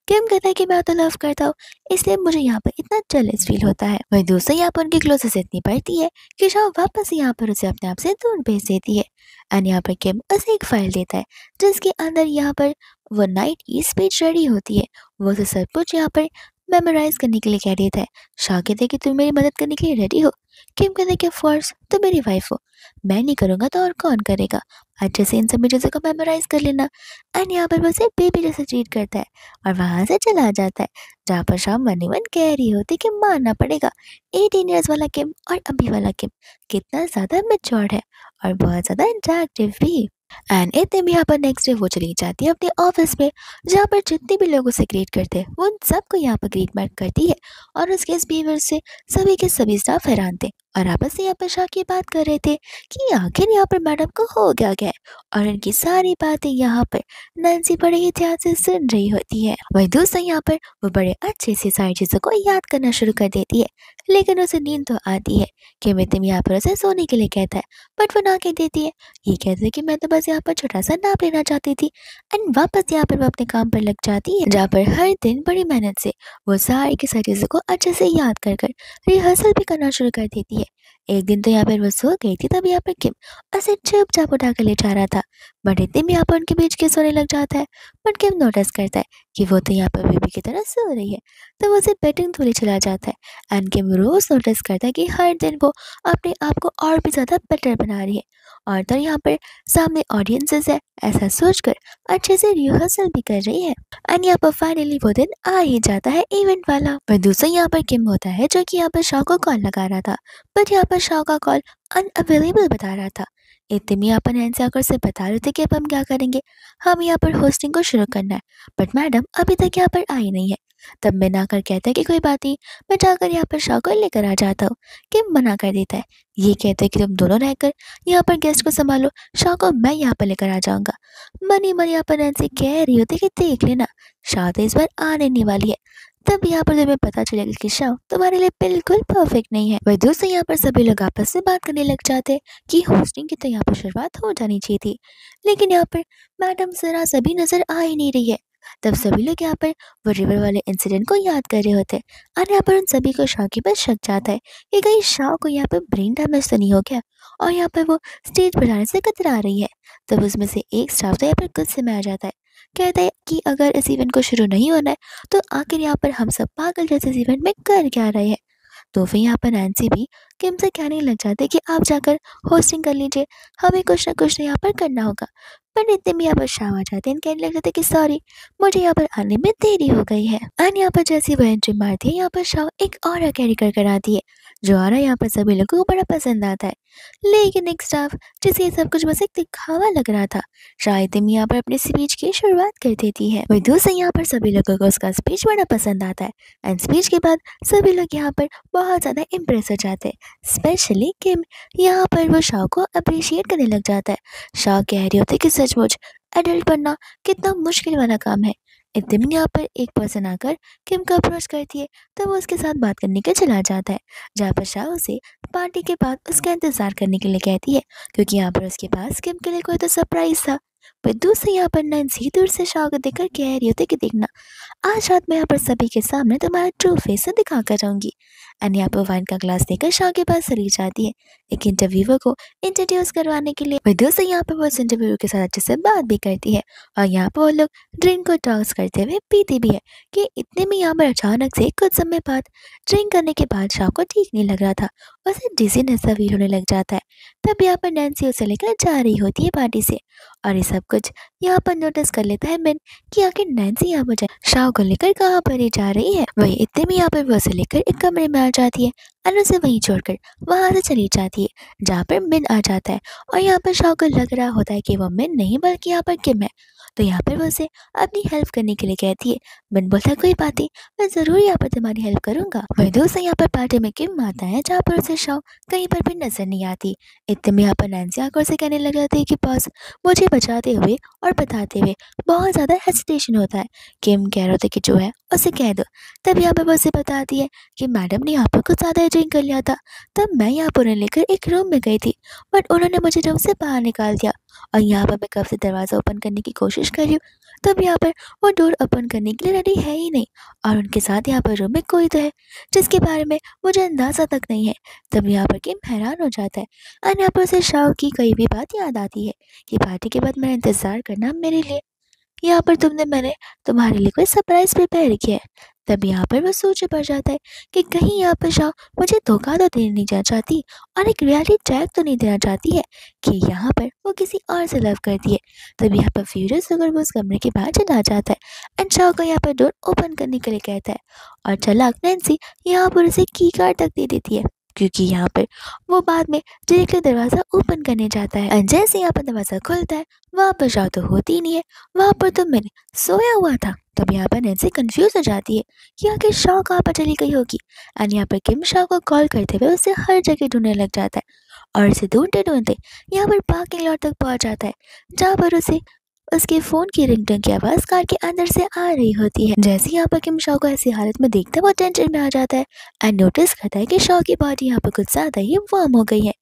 किम कहता है कि मैं तो लव करता हूँ, इसलिए मुझे यहाँ पर इतना जेलस फील होता है। वही दूसरा यहाँ पर उनकी क्लोजेस इतनी बढ़ती है कि शाह वापस यहाँ पर उसे अपने आप से दूर भेज देती है एंड यहाँ पर किम उसे एक फाइल देता है जिसके अंदर यहाँ पर वो नाइट की स्पीच रेडी होती है। वो उसे सब कुछ यहाँ पर मेमोराइज करने के लिए कह देता है। शाह कहते हैं कि तुम मेरी मदद करने के लिए रेडी हो। किम कहते हैं कि ऑफ कोर्स, तुम मेरी वाइफ हो, मैं नहीं करूँगा तो और कौन करेगा, अच्छे से इन सभी चीज़ों को मेमोराइज कर लेना। एंड यहाँ पर वो उसे बेबी जैसे ट्रीट करता है और वहाँ से चला जाता है, जहाँ पर शाह मन ही मन कह रही होती कि मानना पड़ेगा 18 ईयर्स वाला किम और अभी वाला किम कितना ज़्यादा मेच्योर्ड है और बहुत ज़्यादा इंटरेक्टिव भी। एंड इतने भी यहाँ पर नेक्स्ट डे वो चली जाती है अपने ऑफिस में, जहाँ पर जितने भी लोग उसे ग्रीट करते हैं वो उन सबको यहाँ पर ग्रीट बैक करती है और उसके इस बिहेवियर से सभी के सभी स्टाफ हैरान थे और आपस में यहाँ पर शाह की बात कर रहे थे कि आखिर यहाँ पर मैडम को हो गया है, और उनकी सारी बातें यहाँ पर नैन्सी बड़े ही ध्यान से सुन रही होती है। वही दूसरा यहाँ पर वो बड़े अच्छे से सारी चीज़ों को याद करना शुरू कर देती है, लेकिन उसे नींद तो आती है कि मितिम यहाँ पर उसे सोने के लिए कहता है, बट वो ना कह देती है। ये कहते हैं कि मैं तो बस यहाँ पर छोटा सा नाप लेना चाहती थी एंड वापस यहाँ पर वो अपने काम पर लग जाती है, जहाँ पर हर दिन बड़ी मेहनत से वो सारी की सारी चीज़ों को अच्छे से याद कर कर रिहर्सल भी करना शुरू कर देती है। एक दिन तो यहाँ पर वो सो गई थी, तब यहाँ पर किम उसे चुपचाप उठा कर ले जा रहा था, बट इतने में यहाँ पर उनके बीच के सोने लग जाता है। बट किम नोटिस करता है कि वो तो यहाँ पर बेबी की तरह सो रही है, तो वो उसे बेटिंग थोड़ी चला जाता है एंड किम रोज नोटिस करता है कि हर दिन वो अपने आप को और भी ज़्यादा बेटर बना रही है और तो यहाँ पर सामने ऑडियंसेस है ऐसा सोचकर अच्छे से रिहर्सल भी कर रही है। एंड यहाँ पर फाइनली वो दिन आ ही जाता है इवेंट वाला। पर दूसरा यहाँ पर किम होता है जो कि यहाँ पर शाह को कॉल लगा रहा था, बट यहाँ पर शाह का कॉल अनअवेलेबल बता रहा था। इतने में यहाँ पर नैन्सी आकर से बता रहे थे कि अब हम क्या करेंगे, हम यहाँ पर होस्टिंग को शुरू करना है, बट मैडम अभी तक यहाँ पर आई नहीं है। तब मैं ना कर कहता है कि कोई बात नहीं, मैं जाकर यहाँ पर शाह को लेकर आ जाता हूँ। किम मना कर देता है, ये कहते हैं कि तुम दोनों रहकर यहाँ पर गेस्ट को संभालो, शाह को मैं यहाँ पर लेकर आ जाऊंगा। मनी मनी यहाँ पर नैन्सी कह रही होती कि देख लेना, शाह तो इस बार आने नहीं वाली है, तब यहाँ पर तुम्हें पता चलेगा कि शाह तुम्हारे लिए बिल्कुल परफेक्ट नहीं है। वही दोस्तों यहाँ पर सभी लोग आपस में बात करने लग जाते हैं कि होस्टिंग की तो यहाँ पर शुरुआत हो जानी चाहिए थी, लेकिन यहाँ पर मैडम जरा सभी नजर आ ही नहीं रही है। तब सभी लोग यहाँ पर वो रिवर वाले इंसिडेंट को याद कर रहे होते हैं और यहाँ पर उन सभी को शाह के पास शक जाता है कि कहीं शाह को यहाँ पर ब्रेन डैमेज तो नहीं हो गया और यहाँ पर वो स्टेज पर जाने से कतरा रही है। तब उसमें से एक स्टाफ तो यहाँ पर गुस्से में आ जाता है, कहता है कि अगर इस इवेंट को शुरू नहीं होना है तो आखिर यहाँ पर हम सब पागल जैसे इस इवेंट में कर क्या रहे हैं। तो फिर यहाँ पर नैन्सी भी किम से कहने लग जाते कि आप जाकर होस्टिंग कर लीजिए, हमें कुछ ना कुछ तो यहाँ पर करना होगा। पर इतने में यहाँ पर शाह आ जाते हैं, कहने लग जाते कि सॉरी मुझे यहाँ पर आने में देरी हो गई है। एंड यहाँ पर जैसे वो एंट्री मारती है यहाँ पर शाह एक और कैरी कर आती है, जो और यहाँ पर सभी लोगों को बड़ा पसंद आता है। लेकिन एक स्टाफ जिसे ये सब कुछ बस एक दिखावा लग रहा था, शायद यहाँ पर अपने स्पीच की शुरुआत कर देती है। वही दूसरे यहाँ पर सभी लोगों को उसका स्पीच बड़ा पसंद आता है एंड स्पीच के बाद सभी लोग यहाँ पर बहुत ज़्यादा इम्प्रेस हो जाते हैं। स्पेशली किम यहाँ पर वो शाह को अप्रिशिएट करने लग जाता है। शाह कह रही होती है कि सचमुच एडल्ट बनना कितना मुश्किल वाला काम है। इतने में यहाँ पर एक पर्सन आकर किम को अप्रोच करती है, तो वो उसके साथ बात करने के चला जाता है, जहाँ पर शाह उसे पार्टी के बाद उसका इंतजार करने के लिए कहती है, क्योंकि यहाँ पर उसके पास किम के लिए कोई तो सरप्राइज था। पर दूसरे यहाँ पर नैन्सी दूर से शाह को देखकर कह रही होती है कि देखना आज रात मैं यहाँ पर सभी के सामने तुम्हारा ट्रू फेस से दिखा कर जाऊंगी। एंड यहाँ पर वाइन का ग्लास देकर शाह के पास चली जाती है एक इंटरव्यूअर को इंट्रोड्यूस करवाने के लिए। वह से यहाँ पर वो उस इंटरव्यूअर के साथ अच्छे से बात भी करती है और यहाँ पर वो लोग ड्रिंक को टॉस करते हुए पीती भी है कि इतने में यहाँ पर अचानक से कुछ समय बाद ड्रिंक करने के बाद शाह को ठीक नहीं लग रहा था, उसे डिजीनेस सा फील होने लग जाता है। तब यहाँ पर नैन्सी उसे लेकर जा रही होती है पार्टी से और ये सब कुछ यहाँ पर नोटिस कर लेता है मिन कि आखिर नैन्सी यहाँ पर शाह को लेकर कहाँ पर ही जा रही है। वही इतने में यहाँ पर वो उसे लेकर एक कमरे में आ जाती है और उसे वहीं छोड़कर वहां से चली जाती है, जहाँ पर मिन आ जाता है और यहाँ पर शाह को लग रहा होता है कि वो मिन नहीं बल्कि यहाँ पर किम है। तो यहाँ पर वो उसे अपनी हेल्प करने के लिए कहती है। मिन बोलता है कोई बात नहीं, मैं जरूर यहाँ पर तुम्हारी हेल्प करूंगा। वही दोस्त यहाँ पर पार्टी में किम आता है, जहाँ पर उसे शाह कहीं पर भी नजर नहीं आती। इतने में यहाँ पर नैन्सी आकर से कहने लग जाती है कि बॉस मुझे बचाते हुए और बताते हुए बहुत ज़्यादा हेसिटेशन होता है। किम कह रहे थे कि जो है उसे कह दो। तब यहाँ पर वो उसे बताती है कि मैडम ने यहाँ पर कुछ ज़्यादा ड्रिंक कर लिया था, तब मैं यहाँ पर उन्हें लेकर एक रूम में गई थी बट उन्होंने मुझे रूम से बाहर निकाल दिया और यहाँ पर मैं कब से दरवाज़ा ओपन करने की कोशिश कर रही हूँ, तब यहाँ पर वो डोर ओपन करने के लिए रेडी है ही नहीं और उनके साथ यहाँ पर रूम में कोई तो है जिसके बारे में मुझे अंदाज़ा तक नहीं है। तब यहाँ पर किम हैरान हो जाता है और यहाँ पर उसे शाह की कई भी बात याद आती है कि पार्टी के बाद मेरा इंतज़ार करना मेरे लिए, यहाँ पर मैंने तुम्हारे लिए कोई सरप्राइज प्रिपेयर किया है। तब यहाँ पर वो सोच पड़ जाता है कि कहीं यहाँ पर शाह मुझे धोखा तो देने नहीं जा चाहती और एक रियलिटी चेक तो नहीं देना चाहती है कि यहाँ पर वो किसी और से लव करती है। तब यहाँ पर फ्यूरियस होकर वो उस कमरे के बाहर चला जाता है एंड शाह को यहाँ पर डोर ओपन करने के लिए कहता है और चालाक नैन्सी यहाँ पर उसे की कार्ड तक दे देती है, क्योंकि यहाँ पर वो बाद में डायरेक्टली दरवाज़ा ओपन करने जाता है। एंड जैसे यहाँ पर दरवाज़ा खुलता है वहाँ पर शाह तो होती ही नहीं है, वहाँ पर तो मैंने सोया हुआ था। तब यहाँ पर नैन्सी कंफ्यूज हो जाती है कि आखिर शाह कहाँ पर चली गई होगी एंड यहाँ पर किम शाह को कॉल करते हुए उसे हर जगह ढूंढने लग जाता है और उसे ढूंढते ढूंढते यहाँ पर पार्किंग लॉट तक पहुँच जाता है, जहाँ पर उसे उसके फोन की रिंगटोन की आवाज कार के अंदर से आ रही होती है। जैसे यहाँ पर किम शाह को ऐसी हालत में देखता है वो टेंशन में आ जाता है एंड नोटिस करता है कि शाह की बॉडी यहाँ पर कुछ ज्यादा ही वार्म हो गई है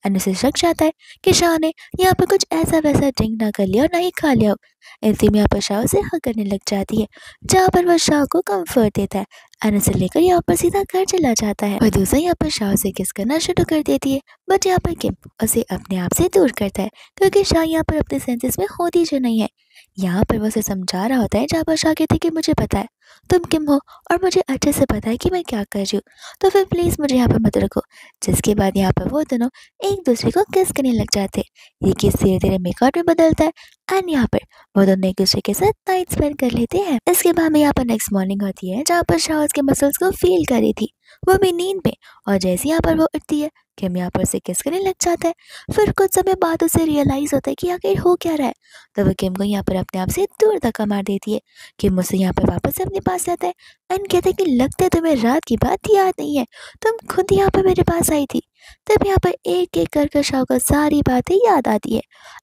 एंड उसे शक जाता है कि शाह ने यहाँ पर कुछ ऐसा वैसा ड्रिंक ना कर लिया और ना ही खा लिया हो। इसी में यहाँ पर शाह उसे हक करने लग जाती है, जहाँ पर वह शाह को कंफर्ट देता है एंड उसे लेकर यहाँ पर सीधा घर चला जाता है। और दूसरा यहाँ पर शाह से किस करना शुरू कर देती है बट यहाँ पर किम उसे अपने आप से दूर करता है, क्योंकि शाह यहाँ पर अपने सेंसेस में होती जो नहीं है। यहाँ पर वो उसे समझा रहा होता है, जहाँ पर शाह कहती है कि मुझे पता है तुम किम हो और मुझे अच्छे से पता है कि मैं क्या कर रही हूँ, तो फिर प्लीज़ मुझे यहाँ पर मत रखो। जिसके बाद यहाँ पर वो दोनों एक दूसरे को किस करने लग जाते हैं। ये किस धीरे धीरे मेकआउट में बदलता है एंड यहाँ पर वो दोनों एक दूसरे के साथ नाइट स्पेंड कर लेते हैं। इसके बाद में यहाँ पर नेक्स्ट मॉर्निंग होती है, जहाँ पर शाह उसके मसल्स को फील कर रही थी, वो भी नींद में, और जैसे यहाँ पर वो उठती है किम यहाँ पर उसे किस करने लग जाता है। फिर कुछ समय बाद उसे रियलाइज होता है कि आखिर हो क्या रहा है, तो वो किम को यहाँ पर अपने आप से दूर धक्का मार देती है। किम उसे यहाँ पर वापस से अपने पास आता है एंड कहता है कि लगता है तुम्हें रात की बात याद नहीं है, तुम खुद यहाँ पर मेरे पास आई थी। तब यहाँ पर एक एक कर शाह को सारी बातें याद आती है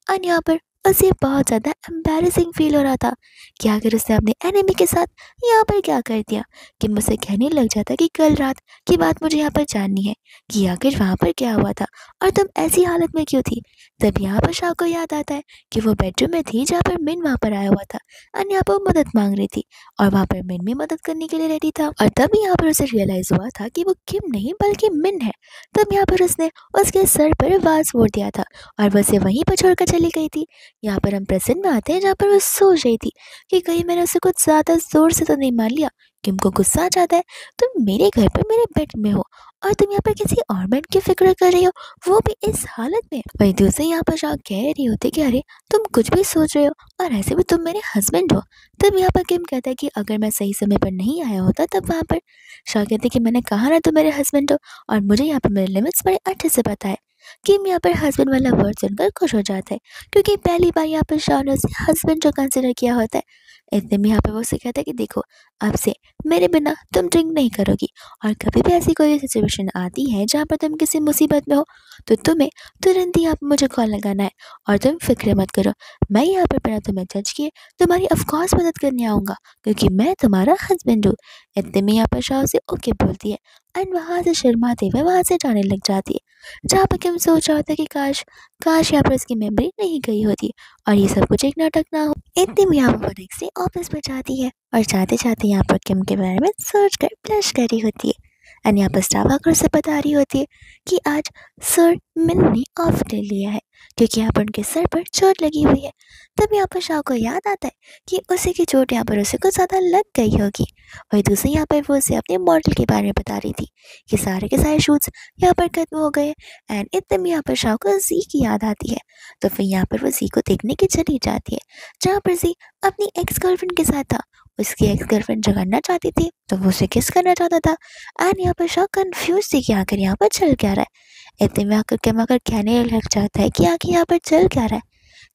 और यहाँ पर उसे बहुत ज़्यादा एम्बैरेसिंग फील हो रहा था कि आखिर उसने अपने एनिमी के साथ यहाँ पर क्या कर दिया, कि मुझसे कहने लग जाता कि कल रात की बात मुझे यहाँ पर जाननी है कि आखिर वहाँ पर क्या हुआ था और तुम ऐसी हालत में क्यों थी। तब यहाँ पर शाह को याद आता है कि वो बेडरूम में थी जहाँ पर मिन वहाँ पर आया हुआ था और यहाँ पर मदद मांग रही थी और वहाँ पर मिन भी मदद करने के लिए रेडी था। और तब यहाँ पर उसे रियलाइज हुआ था कि वो किम नहीं बल्कि मिन है। तब यहाँ पर उसने उसके सर पर वार फोड़ दिया था और वो उसे वहीं पर छोड़कर चली गई थी। यहाँ पर हम प्रेजेंट में आते हैं जहाँ पर वो सोच रही थी कि कहीं मैंने उसे कुछ ज़्यादा ज़ोर से तो नहीं मार लिया। किम को गुस्सा आ जाता है, तुम मेरे घर पर मेरे बेड में हो और तुम यहाँ पर किसी और बेड की फिक्र कर रही हो, वो भी इस हालत में। वही दूसरे यहाँ पर शाह कह रही होती कि अरे तुम कुछ भी सोच रहे हो और ऐसे भी तुम मेरे हस्बैंड हो। तब यहाँ पर किम कहता है कि अगर मैं सही समय पर नहीं आया होता तब वहाँ पर शाह कहते कि मैंने कहा ना तुम मेरे हस्बैंड हो और मुझे यहाँ पर मेरे लिमिट्स बड़े अच्छे से पता है। किम यहाँ पर हस्बैंड वाला वर्ड सुनकर खुश हो जाता है क्योंकि पहली बार यहाँ पर शाह ने उसे हस्बैंड जो कंसिडर किया होता है। इतने में यहाँ पे वो उसे कहता है कि देखो अब से मेरे बिना तुम ड्रिंक नहीं करोगी और कभी भी ऐसी कोई सिचुएशन आती है जहाँ पर तुम किसी मुसीबत में हो तो तुम्हें तुरंत ही यहाँ पे मुझे कॉल लगाना है और तुम फिक्र मत करो, मैं यहाँ पर बिना तुम्हें जज किए तुम्हारी ऑफकोर्स मदद करने आऊँगा क्योंकि मैं तुम्हारा हस्बैंड हूँ। इतने में यहाँ पर शाह उसे ओके बोलती है एंड वहाँ से शर्माते हुए वहाँ से जाने लग जाती है। जहाँ पर किम सोच रहा होता है कि काश काश यहाँ पर उसकी मेमोरी नहीं गई होती और ये सब कुछ एक नाटक ना हो। इतने में यहाँ पर नेक्स्ट डे ऑफिस में जाती है और जाते जाते यहाँ पर किम के बारे में सोच कर ब्लश कर रही होती है एंड यहाँ पर स्टाफ आकर उसे बता रही होती है कि आज सर मिन ने ऑफ डे लिया है क्योंकि यहाँ पर उनके सर पर चोट लगी हुई है। तब यहाँ पर शाह को याद आता है कि उसी की चोट यहाँ पर उसे कुछ ज़्यादा लग गई होगी। वही दूसरी यहाँ पर वो उसे अपने मॉडल के बारे में बता रही थी कि सारे के सारे शूट्स यहाँ पर खत्म हो गए एंड इतने में यहाँ पर शाह को जी की याद आती है। तो फिर यहाँ पर वो जी को देखने की चली जाती है जहाँ पर जी अपनी एक्स गर्लफ्रेंड के साथ था। उसकी एक्स गर्लफ्रेंड जो करना चाहती थी तो वो उसे किस करना चाहता था एंड यहाँ पर शाह कंफ्यूज थी कि आखिर यहाँ पर चल क्या रहा है। इतने में आकर के मगर कहने लग जाता है कि आखिर यहाँ पर चल क्या रहा है।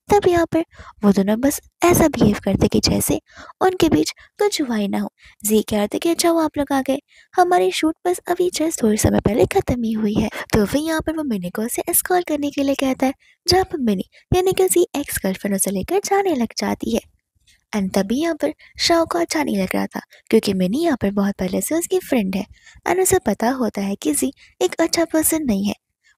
तब यहाँ पर वो दोनों बस ऐसा बिहेव करते कि जैसे उनके बीच कुछ हुआ ही ना हो। जी कह रहे थे कि अच्छा वो आप लोग आ गए, हमारी शूट बस अभी जस्ट थोड़े समय पहले खत्म ही हुई है। तो फिर यहाँ पर वो मिनी को उसे एस्कॉर्ट करने के लिए कहता है जहाँ पर मिनी यानी कि उसकी एक्स गर्लफ्रेंड उसे लेकर जाने लग जाती है। एंड तभी यहाँ पर शाह को अच्छा नहीं लग रहा था क्योंकि मिनी यहाँ पर बहुत पहले से उसकी फ्रेंड है एंड उसे पता होता है कि जी एक अच्छा पर्सन नहीं है।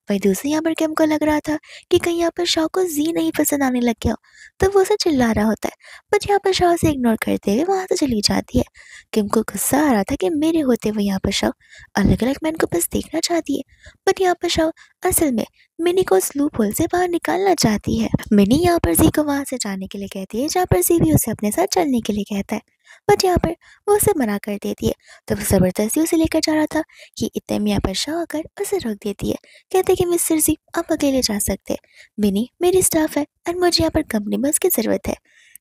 वही दूसरी यहाँ पर किम को लग रहा था कि कहीं यहाँ पर शाह को जी नहीं पसंद आने लग गया, तो वो उसे चिल्ला रहा होता है बट यहाँ पर शाह से इग्नोर करते हुए वहाँ से चली जाती है। किम को गुस्सा आ रहा था कि मेरे होते हुए यहाँ पर शाह अलग अलग मैन को बस देखना चाहती है बट यहाँ पर शाह असल में मिनी को उस लूप होल से बाहर निकालना चाहती है। मिनी यहाँ पर जी को वहाँ से जाने के लिए कहती है जहाँ पर जी भी उसे अपने साथ चलने के लिए कहता है बट यहाँ पर वो उसे मना कर देती है। तो वो ज़बरदस्ती उसे लेकर जा रहा था कि इतने में यहाँ पर शाह आकर उसे रोक देती है, कहते कि मिस्टर जी आप अकेले जा सकते हैं, मिनी मेरी स्टाफ है और मुझे यहाँ पर कंपनी में उसकी ज़रूरत है।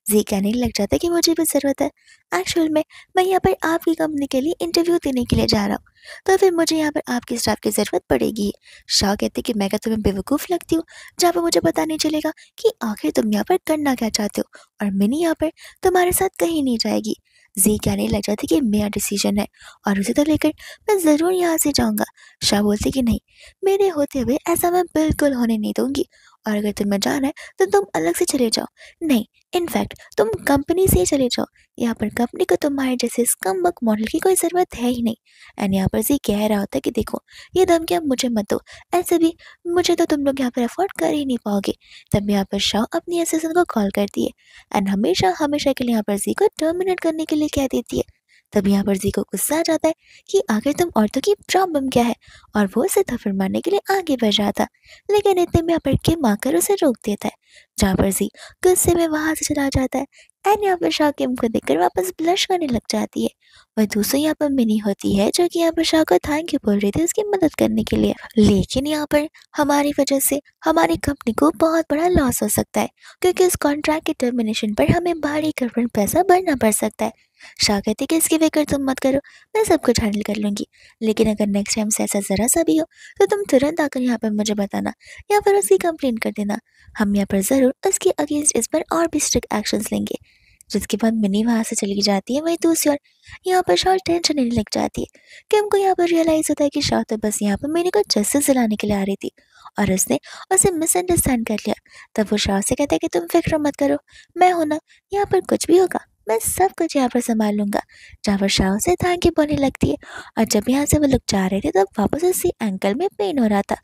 जी कहने लग जाता है कि मुझे भी ज़रूरत है, एक्चुअल में मैं यहाँ पर आपकी कंपनी के लिए इंटरव्यू देने के लिए जा रहा हूँ तो फिर मुझे यहाँ पर आपकी स्टाफ की ज़रूरत पड़ेगी। शाह कहते कि मैं क्या तुम्हें बेवकूफ़ लगती हूँ जहाँ पर मुझे पता नहीं चलेगा कि आखिर तुम यहाँ पर करना क्या चाहते हो और मिनी यहाँ पर तुम्हारे साथ कहीं नहीं जाएगी। जी कहने लग जाती कि मेरा डिसीजन है और उसे तो लेकर मैं ज़रूर यहाँ से जाऊँगा। शाह बोलते कि नहीं, मेरे होते हुए ऐसा मैं बिल्कुल होने नहीं दूँगी और अगर तुम्हें जाना है तो तुम अलग से चले जाओ, नहीं इनफैक्ट तुम कंपनी से ही चले जाओ, यहाँ पर कंपनी को तुम्हारे जैसे स्कमबग मॉडल की कोई ज़रूरत है ही नहीं। एंड यहाँ पर जी कह रहा होता है कि देखो ये धमकियाँ मुझे मत दो, ऐसे भी मुझे तो तुम लोग यहाँ पर अफोर्ड कर ही नहीं पाओगे। तब यहाँ पर शाह अपनी असिस्टेंट को कॉल करती है एंड हमेशा हमेशा के लिए यहाँ पर जी को टर्मिनेट करने के लिए कह देती है। तब यहाँ पर जी को गुस्सा आ जाता है कि आखिर तुम औरतों की प्रॉब्लम क्या है और वो उसे थप्पड़ मारने के लिए आगे बढ़ जाता, लेकिन इतने में यहाँ पर किम आकर उसे रोक देता है जहाँ पर जी गुस्से में वहां से चला जाता है एंड यहाँ पर शाह किम को देखकर वापस ब्लश करने लग जाती है। वह दूसरी यहाँ पर मिनी होती है जो कि यहाँ पर शाह को थैंक यू बोल रही थी उसकी मदद करने के लिए, लेकिन यहाँ पर हमारी वजह से हमारी कंपनी को बहुत बड़ा लॉस हो सकता है क्योंकि उस कॉन्ट्रैक्ट के टर्मिनेशन पर हमें भारी करपन पैसा भरना पड़ सकता है। शाह कहती कि इसकी फिक्र तुम मत करो, मैं सब कुछ हैंडल कर लूँगी, लेकिन अगर नेक्स्ट टाइम से ऐसा ज़रा सा भी हो तो तुम तुरंत आकर यहाँ पर मुझे बताना या फिर उसकी कंप्लेंट कर देना, हम यहाँ पर ज़रूर उसके अगेंस्ट इस पर और भी स्ट्रिक्ट एक्शंस लेंगे। जिसके बाद मिनी वहाँ से चली जाती है। वहीं दूसरी ओर यहाँ पर शाह टेंशन लेने लग जाती है कि हमको यहाँ पर रियलाइज़ होता है कि शाह तो बस यहाँ पर मिनी को जस्टिस दिलाने के लिए आ रही थी और उसने उसे मिसअंडरस्टैंड कर लिया। तब वो शाह से कहता है कि तुम फिक्र मत करो, मैं हूं ना, यहाँ पर कुछ भी होगा मैं सब कुछ यहाँ पर संभाल लूंगा। जहाँ पर शाह उसे थैंक यू बोलने लगती है। और जब यहाँ से वो लोग जा रहे थे तब वापस उसी एंकल में पेन हो रहा था।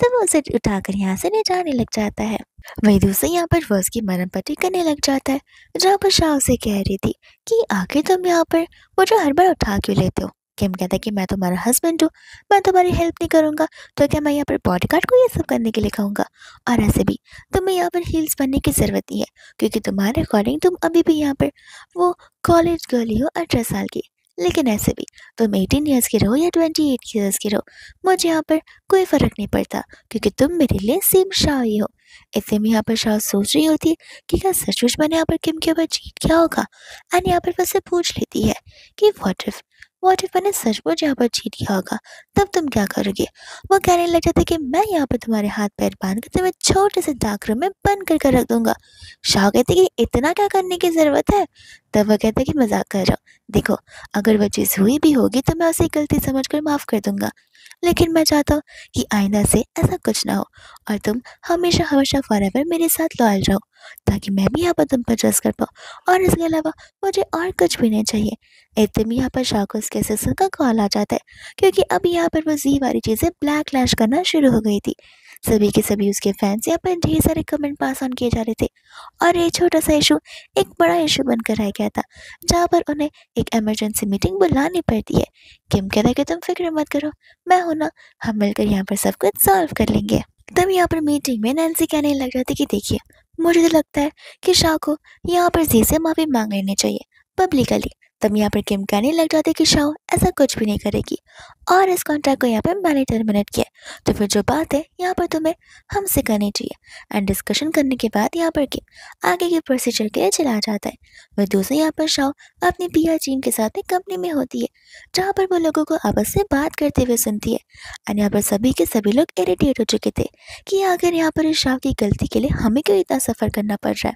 तब वो उसे उठाकर यहाँ से ले जाने लग जाता है। वही दूसरे यहाँ पर वो उसकी मरहम पट्टी करने लग जाता है। जहाँ पर शाह उसे कह रही थी कि आखिर तुम यहाँ पर वो जो हर बार उठा क्यों लेते हो। किम कहता है कि मैं तुम्हारा हस्बैंड हूँ, मैं तुम्हारी हेल्प नहीं करूँगा तो क्या मैं यहाँ पर बॉडीगार्ड को ये सब करने के लिए कहूँगा। और ऐसे भी तुम्हें यहाँ पर हील्स बनने की ज़रूरत नहीं है, क्योंकि तुम्हारे अकॉर्डिंग तुम अभी भी यहाँ पर वो कॉलेज गर्ल ही हो 18 साल की। लेकिन ऐसे भी तुम 18 ईयर्स की रहो या 28 ईयर्स की रहो, मुझे यहाँ पर कोई फ़र्क नहीं पड़ता, क्योंकि तुम मेरे लिए सेम शाह ही हो। इतने में यहाँ पर शाह सोच रही होती है कि क्या सचमुच मैंने यहाँ पर किम के ऊपर चीट किया होगा। एंड यहाँ पर वैसे पूछ लेती है कि व्हाट इफ मैंने सचमुच यहाँ पर चीट किया होगा, तब तुम क्या करोगे। वो कहने लग जाता है कि मैं यहाँ पर तुम्हारे हाथ पैर बांध कर तुम्हें छोटे से डाक रूम में बंद करके रख दूंगा। शाह कहते कि इतना क्या करने की ज़रूरत है। तब वह कहता है कि मजाक कर रहा हूँ, देखो अगर वह चीज़ हुई भी होगी तो मैं उसे गलती समझकर माफ़ कर दूंगा, लेकिन मैं चाहता हूँ कि आइंदा से ऐसा कुछ ना हो और तुम हमेशा हमेशा फॉरएवर मेरे साथ लॉयल रहो, ताकि मैं भी यहाँ पर तुम पर ट्रस्ट कर पाऊँ। और इसके अलावा मुझे और कुछ भी नहीं चाहिए। इतने में यहाँ पर शाह को उसके असिस्टेंट का कॉल आ जाता है, क्योंकि अभी यहाँ पर वो जी वाली चीज़ें ब्लैक लैश करना शुरू हो गई थी। सभी के सभी उसके फैंस यहाँ पर ढेर सारे कमेंट पास ऑन किए जा रहे थे और ये छोटा सा इशू एक बड़ा इशू बनकर रह गया था, जहाँ पर उन्हें एक इमरजेंसी मीटिंग बुलानी पड़ती है। किम कहता है कि तुम फिक्र मत करो, मैं हूं ना, हम मिलकर यहाँ पर सब कुछ सॉल्व कर लेंगे। तब यहाँ पर मीटिंग में नैन्सी कहने लग जाती कि देखिए, मुझे तो लगता है कि शाह को यहाँ पर जी से माफी मांग लेनी चाहिए पब्लिकली। तब यहाँ पर किम कहने लग जाते कि शाह ऐसा कुछ भी नहीं करेगी और इस कॉन्ट्रैक्ट को यहाँ पर मैंने टर्मिनेट किया, तो फिर जो बात है यहाँ पर तुम्हें हमसे करनी चाहिए। एंड डिस्कशन करने के बाद यहाँ पर किम आगे के प्रोसीजर के लिए चला जाता है। वह दूसरे यहाँ पर शाह अपनी पीआर टीम के साथ एक कंपनी में होती है, जहाँ पर वो लोगों को आपस से बात करते हुए सुनती है। एंड यहाँ पर सभी के सभी लोग इरिटेट हो चुके थे कि आखिर यहाँ पर इस शाह की गलती के लिए हमें क्यों इतना सफ़र करना पड़ रहा है।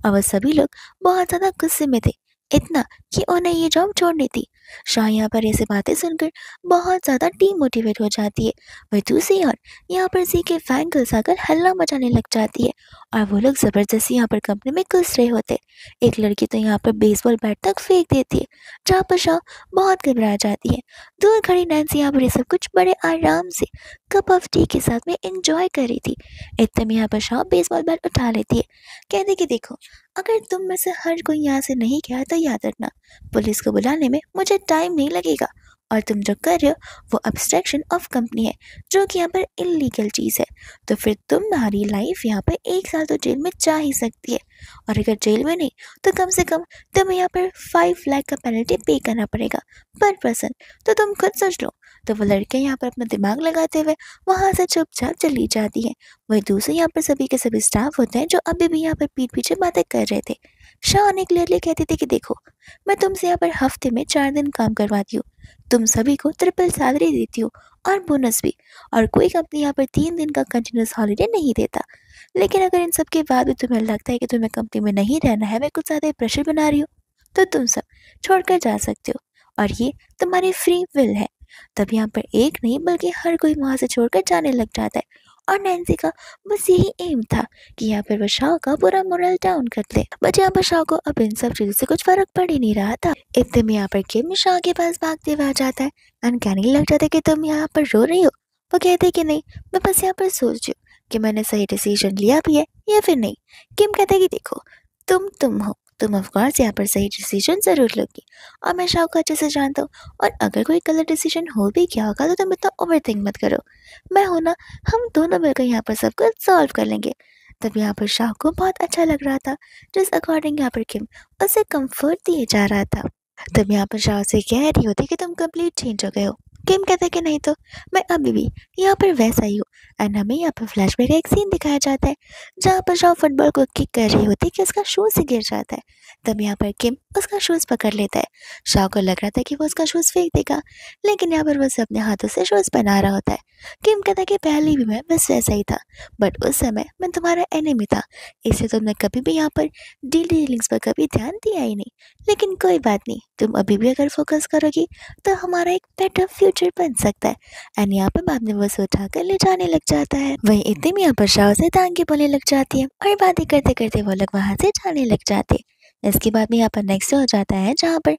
और वह सभी लोग बहुत ज़्यादा गुस्से में थे, इतना कि उन्हें ये जॉब छोड़नी थी। शाह यहाँ पर ऐसे बातें सुनकर बहुत ज़्यादा डीमोटिवेट हो जाती है। वही दूसरी ओर यहाँ पर जी के फैन गर्ल्स आकर हल्ला मचाने लग जाती है और वो लोग ज़बरदस्ती यहाँ पर कंपनी में घुस रहे होते। एक लड़की तो यहाँ पर बेसबॉल बैट तक फेंक देती है, जहाँ पर शाह बहुत घबरा जाती है। दूर खड़ी नैन्सी यहाँ पर ये सब कुछ बड़े आराम से कप ऑफ टी के साथ में एंजॉय कर रही थी। इतने में यहाँ पर शाह बेसबॉल बैट उठा लेती है, कहती कि देखो, अगर तुम में से हर कोई यहाँ से नहीं गया तो याद रखना, पुलिस को बुलाने में मुझे टाइम नहीं लगेगा। और तुम जो कर रहे हो वो अब्स्ट्रक्शन ऑफ कंपनी है, जो कि यहाँ पर इलीगल चीज़ है। तो फिर तुम्हारी लाइफ यहाँ पर 1 साल तो जेल में जा ही सकती है, और अगर जेल में नहीं तो कम से कम तुम्हें यहाँ पर 5 लाख का पेनल्टी पे करना पड़ेगा पर पर्सन। तो तुम खुद सोच लो। तो वो लड़के यहाँ पर अपना दिमाग लगाते हुए वहाँ से चुपचाप चली जाती है। वही दूसरे यहाँ पर सभी के सभी स्टाफ होते हैं जो अभी भी यहाँ पर पीठ पीछे बातें कर रहे थे। शाह ने क्लियरली कहते थे कि देखो, मैं तुमसे यहाँ पर हफ्ते में 4 दिन काम करवाती हूँ, तुम सभी को ट्रिपल सैलरी देती हूँ और बोनस भी, और कोई कंपनी यहाँ पर 3 दिन का कंटिन्यूस हॉलीडे नहीं देता। लेकिन अगर इन सब के बाद भी तुम्हें लगता है कि तुम्हें कंपनी में नहीं रहना है, मैं कुछ ज़्यादा प्रेशर बना रही हूँ, तो तुम सब छोड़कर जा सकते हो और ये तुम्हारी फ्री विल है। तब यहाँ पर एक नहीं बल्कि हर कोई वहाँ से छोड़कर जाने लग जाता है। और नैन्सी का बस यही एम था कि यहाँ पर वह शाह का पूरा मोरल डाउन कर ले, बट यहाँ पर शाह को अब इन सब चीज़ों से कुछ फर्क पड़ ही नहीं रहा था। इतने में यहाँ पर किम शाह के पास भागते हुए आ जाता है एंड कहने लग जाता है कि तुम यहाँ पर रो रही हो। वो कहते कि नहीं, मैं बस यहाँ पर सोच रही हूँ कि मैंने सही डिसीजन लिया भी है या फिर नहीं। किम कहता है कि देखो, तुम हो, तुम ऑफकोर्स यहाँ पर सही डिसीजन ज़रूर लोगी और मैं शाह को अच्छे से जानता हूँ, और अगर कोई गलत डिसीजन हो भी गया होगा तो तुम इतना ओवर थिंक मत करो, मैं हूं ना, हम दोनों मिलकर यहाँ पर सब कुछ सॉल्व कर लेंगे। तब यहाँ पर शाह को बहुत अच्छा लग रहा था, जिस अकॉर्डिंग यहाँ पर किम उसे कंफर्ट दिए जा रहा था। तब यहाँ पर शाह से कह रही होती कि तुम कंप्लीट चेंज हो गए हो। किम कहता है कि नहीं, तो मैं अभी भी यहाँ पर वैसा ही हूँ। एंड हमें यहाँ पर फ्लैशबैक का एक सीन दिखाया जाता है, जहाँ पर शाह फुटबॉल को किक कर रही होती है कि उसका शू से गिर जाता है। तब यहाँ पर किम उसका शूज़ पकड़ लेता है। शाओ को लग रहा था कि वो उसका शूज़ फेंक देगा, लेकिन यहाँ पर वो उसे अपने हाथों से शूज़ पहना रहा होता है। किम कहता है कि पहले भी मैं बस वैसा ही था, बट उस समय मैं तुम्हारा एनिमी था, इसलिए तुमने कभी भी यहाँ पर डीलिंग्स पर कभी ध्यान दिया ही नहीं। लेकिन कोई बात नहीं, तुम अभी भी अगर फोकस करोगी तो हमारा एक बेटर फ्यूचर बन सकता है। एंड यहाँ पर बाद में वो उसे उठाकर ले जाने लग जाता है। वहीं इतने में यहाँ पर शाओ से तांगी बोलने लग जाती है और बातें करते करते वो लोग वहां से जाने लग जाते हैं। इसके बाद में यहाँ पर नेक्स्ट हो जाता है जहाँ पर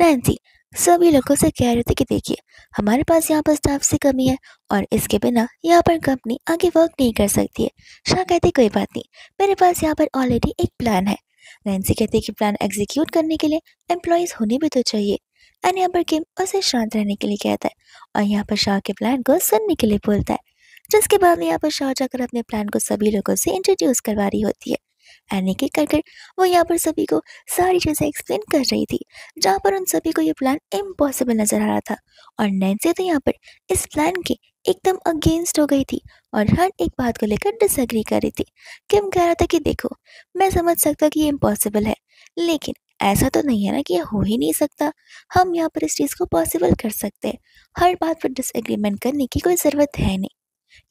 नैन्सी सभी लोगों से कह रहे थे कि देखिए, हमारे पास यहाँ पर स्टाफ से कमी है और इसके बिना यहाँ पर कंपनी आगे वर्क नहीं कर सकती है। शाह कहते कोई बात नहीं, मेरे पास यहाँ पर ऑलरेडी एक प्लान है। नैन्सी कहती है कि प्लान एग्जीक्यूट करने के लिए एम्प्लॉयज होने भी तो चाहिए। एंड यहाँ पर किम उसे शांत रहने के लिए कहता है और यहाँ पर शाह के प्लान को सुनने के लिए बोलता है। जिसके बाद में यहाँ पर शाह जाकर अपने प्लान को सभी लोगों से इंट्रोड्यूस करवा रही होती है। एंड एक एक कर वो यहाँ पर सभी को सारी चीज़ें एक्सप्लेन कर रही थी, जहाँ पर उन सभी को ये प्लान इम्पॉसिबल नजर आ रहा था। और नैन्सी तो यहाँ पर इस प्लान के एकदम अगेंस्ट हो गई थी और हर एक बात को लेकर डिसएग्री कर रही थी। किम कह रहा था कि देखो, मैं समझ सकता कि ये इम्पॉसिबल है, लेकिन ऐसा तो नहीं है ना कि ये हो ही नहीं सकता। हम यहाँ पर इस चीज़ को पॉसिबल कर सकते हैं। हर बात पर डिसएग्रीमेंट करने की कोई ज़रूरत है नहीं।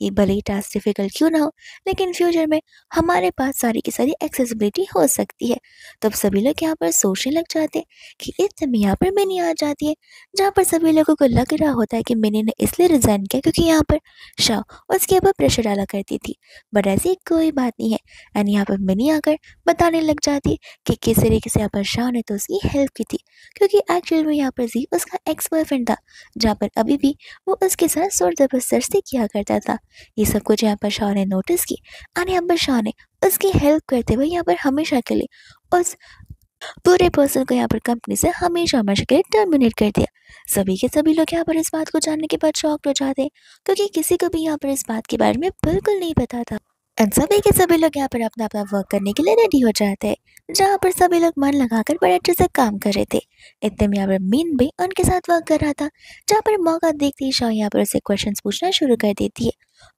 ये भले ही टास्क डिफिकल्ट क्यों ना हो, लेकिन फ्यूचर में हमारे पास सारी की सारी एक्सेसिबिलिटी हो सकती है। तब सभी लोग यहाँ पर सोचने लग जाते हैं कि इस समय यहाँ पर मिनी आ जाती है, जहाँ पर सभी लोगों को लग रहा होता है कि मिनी ने इसलिए रिजाइन किया क्योंकि यहाँ पर शाह उसके ऊपर प्रेशर डाला करती थी, बट ऐसी कोई बात नहीं है। एंड यहाँ पर मिनी आकर बताने लग जाती है कि किस तरीके से यहाँ पर शाह ने तो उसकी हेल्प की थी, क्योंकि एक्चुअल में यहाँ पर जी उसका एक्स बॉयफ्रेंड था, जहाँ पर अभी भी वो उसके साथ जोर जबरदस्ती किया करता था। ये सब कुछ यहाँ पर शाह ने नोटिस की और यहाँ पर शाह ने उसकी हेल्प करते हुए यहाँ पर हमेशा के लिए उस पूरे पर्सन को यहाँ पर कंपनी से हमेशा हमेशा के लिए टर्मिनेट कर दिया। सभी के सभी लोग यहाँ पर इस बात को जानने के बाद शॉक्ड हो जाते हैं, क्योंकि किसी को भी यहाँ पर इस बात के बारे में बिल्कुल नहीं पता था। एंड सभी के सभी लोग यहाँ पर अपना अपना वर्क करने के लिए रेडी हो जाते हैं, जहाँ पर सभी लोग मन लगाकर बड़े अच्छे से काम कर रहे थे। इतने में यहाँ पर मीन भी उनके साथ वर्क कर रहा था, जहाँ पर मौका देखते ही शाह यहाँ पर उसे क्वेश्चंस पूछना शुरू कर देती है।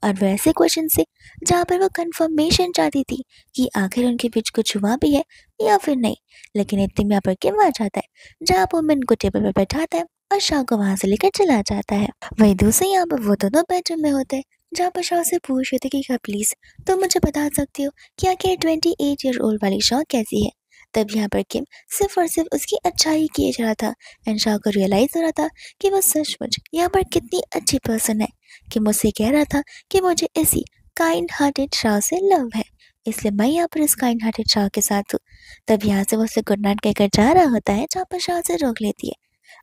और वैसे क्वेश्चन से जहाँ पर वो कंफर्मेशन चाहती थी कि आखिर उनके बीच कुछ हुआ भी है या फिर नहीं। लेकिन इतने में यहाँ पर किम आ जाता है, जहाँ पर मिन को टेबल पर बैठाता है और शाह को वहां से लेकर चला जाता है। वहीं दूसरे यहाँ पर वो दोनों बेडरूम में होते हैं, जहाँ पर शाह से पूछ रहे थे कि क्या प्लीज तुम मुझे बता सकते हो कि आखिर 28 ईयर ओल्ड वाली शाह कैसी है। तब यहाँ पर किम सिर्फ और सिर्फ उसकी अच्छाई किए जा रहा था एंड शाह को रियलाइज हो रहा था कि वो सचमुच यहाँ पर कितनी अच्छी पर्सन है। कि मुझसे कह रहा था कि मुझे इसी काइंड हार्टेड शाह से लव है, इसलिए मैं यहाँ पर इस काइंड हार्टेड शाह के साथ हूँ। तब यहाँ से वो उसे गुड नाइट कहकर जा रहा होता है, जहाँ पर शाह से रोक लेती है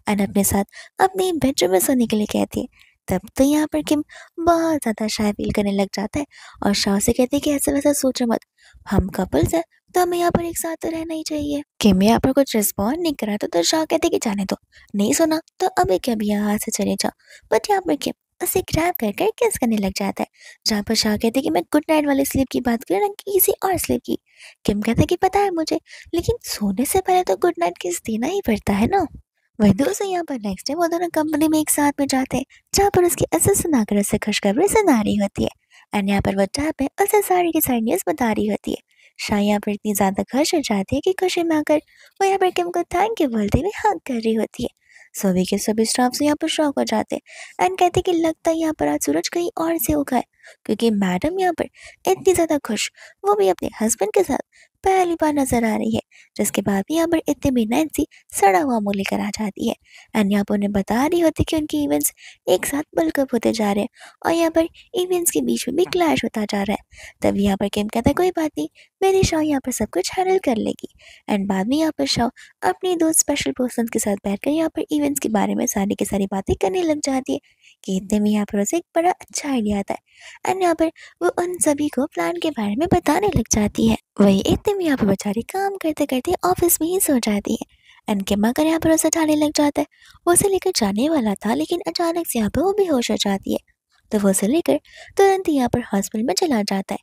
एंड अपने साथ अपने बेडरूम में सोने के लिए कहती है। तब तो यहाँ पर किम बहुत ज़्यादा शाय फील करने लग जाता है और शाह से कहते हैं कि ऐसा वैसा सोचो मत, हम कपल्स हैं तो हमें यहाँ पर एक साथ तो रहना ही चाहिए। किम यहाँ पर कुछ रिस्पॉन्ड नहीं करा तो शाह कहते कि जाने दो, नहीं सुना तो अभी क्या भी यहाँ से चले जाओ। बट यहाँ पर किम उसे ग्रैब कर कर किस करने लग जाता है, जहाँ पर शाह कहते कि मैं गुड नाइट वाले स्लीप की बात करूँ ना कि किसी और स्लीप की। किम कहता है कि पता है मुझे, लेकिन सोने से पहले तो गुड नाइट किस देना ही पड़ता है ना। वही दोस्तों यहाँ पर नेक्स्ट डे वो दोनों कंपनी में एक साथ में जाते हैं, जहाँ पर उसकी असिस्टेंट आकर उससे खुशखबरी सुना रही होती है एंड यहाँ पर वो टैब है उसे सारी की सारी न्यूज़ बता रही होती है। शाह यहाँ पर इतनी ज़्यादा खुश हो जाती है कि खुशी में आकर वो यहाँ पर किम को थैंक यू बोलते हुए हग कर रही होती है। सभी के सभी स्टाफ यहाँ पर शॉक हो जाते हैं एंड कहते कि लगता है यहाँ पर आज सूरज कहीं और से उगा है, क्योंकि मैडम यहाँ पर इतनी ज़्यादा खुश वो भी अपने हस्बैंड के साथ पहली बार नजर आ रही है। जिसके बाद भी यहाँ पर इतने में नैन्सी सड़ा हुआ मुँह लेकर आ जाती है एंड यहाँ पर उन्हें बता रही होती कि उनके इवेंट्स एक साथ बल्कअप होते जा रहे हैं और यहाँ पर इवेंट्स के बीच में भी क्लैश होता जा रहा है। तभी यहाँ पर किम कहता है कोई बात नहीं, मेरी शाह यहाँ पर सब कुछ हैंडल कर लेगी। एंड बाद में यहाँ पर शाह अपनी दो स्पेशल पर्सन के साथ बैठकर यहाँ पर इवेंट्स के बारे में सारी की सारी बातें करने लग जाती है कि इतने में यहाँ पर उसे एक बड़ा अच्छा आइडिया आता है एंड यहाँ पर वो उन सभी को प्लान के बारे में बताने लग जाती है। वही इतने में यहाँ पर बेचारी काम करते करते ऑफिस में ही सो जाती है एंड किम आकर यहाँ पर उसे उठाने लग जाता है। वो उसे लेकर जाने वाला था, लेकिन अचानक से यहाँ पर वो बेहोश हो जाती है। तो वो उसे लेकर तुरंत ही यहाँ पर हॉस्पिटल में चला जाता है।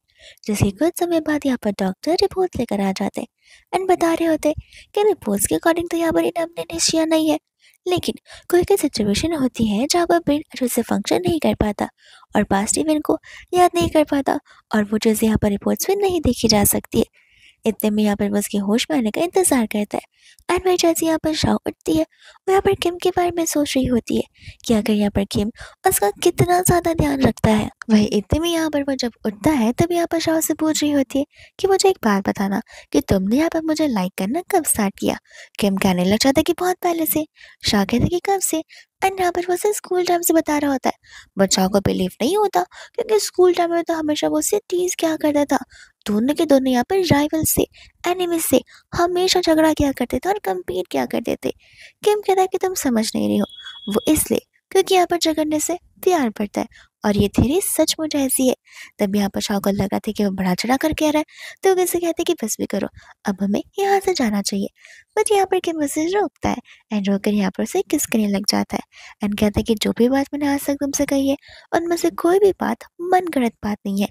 जिसके कुछ समय बाद यहाँ पर डॉक्टर रिपोर्ट लेकर आ जाते हैं एंड बता रहे होते हैं कि रिपोर्ट्स के अकॉर्डिंग तो यहाँ पर इन्हें अमनेशिया नहीं है, लेकिन कोई कोई सिचुएशन होती है जहाँ पर ब्रेन अच्छे से फंक्शन नहीं कर पाता और पास्ट इवेंट को याद नहीं कर पाता और वो चीज़ें यहाँ पर रिपोर्ट्स में नहीं देखी जा सकती है। इतने में यहाँ पर वो उसके होश में आने का इंतजार करता है। एंड वही जैसे यहाँ पर शाओ उठती है, वो यहाँ पर किम के बारे में सोच रही होती है कि अगर यहाँ पर किम उसका कितना ज़्यादा ध्यान रखता है। वही इतने में यहाँ पर वो जब उठता है तब यहाँ पर शाओ से पूछ रही होती है कि मुझे एक बात बताना कि तुमने यहाँ पर मुझे लाइक करना कब स्टार्ट किया। किम कहने लग जाता है कि बहुत पहले से। शाह कहता है कि कब से। एंड यहाँ पर वो उसे स्कूल टाइम से बता रहा होता है, बट शाह को बिलीव नहीं होता क्योंकि स्कूल टाइम में तो हमेशा वो उससे टीज क्या करता था। दोनों के दोनों यहाँ पर राइवल से, एनिमी से हमेशा झगड़ा किया करते थे और कम्पीट किया करते थे। किम कहता है कि तुम समझ नहीं रही हो, वो इसलिए क्योंकि यहाँ पर झगड़ने से प्यार बढ़ता है और ये थ्योरी सचमुच ऐसी है। तब यहाँ पर शाह को लगा था कि वो बड़ा चढ़ा कर कह रहा है, तो वो किसे कहते कि बस भी करो, अब हमें यहाँ से जाना चाहिए। बट यहाँ पर किम उसे रोकता है एंड रोककर यहाँ पर उसे किस करने लग जाता है एंड कहता है कि जो भी बात मैंने आज तक तुमसे कही है उनमें से कोई भी बात मन गढ़ंत बात नहीं है,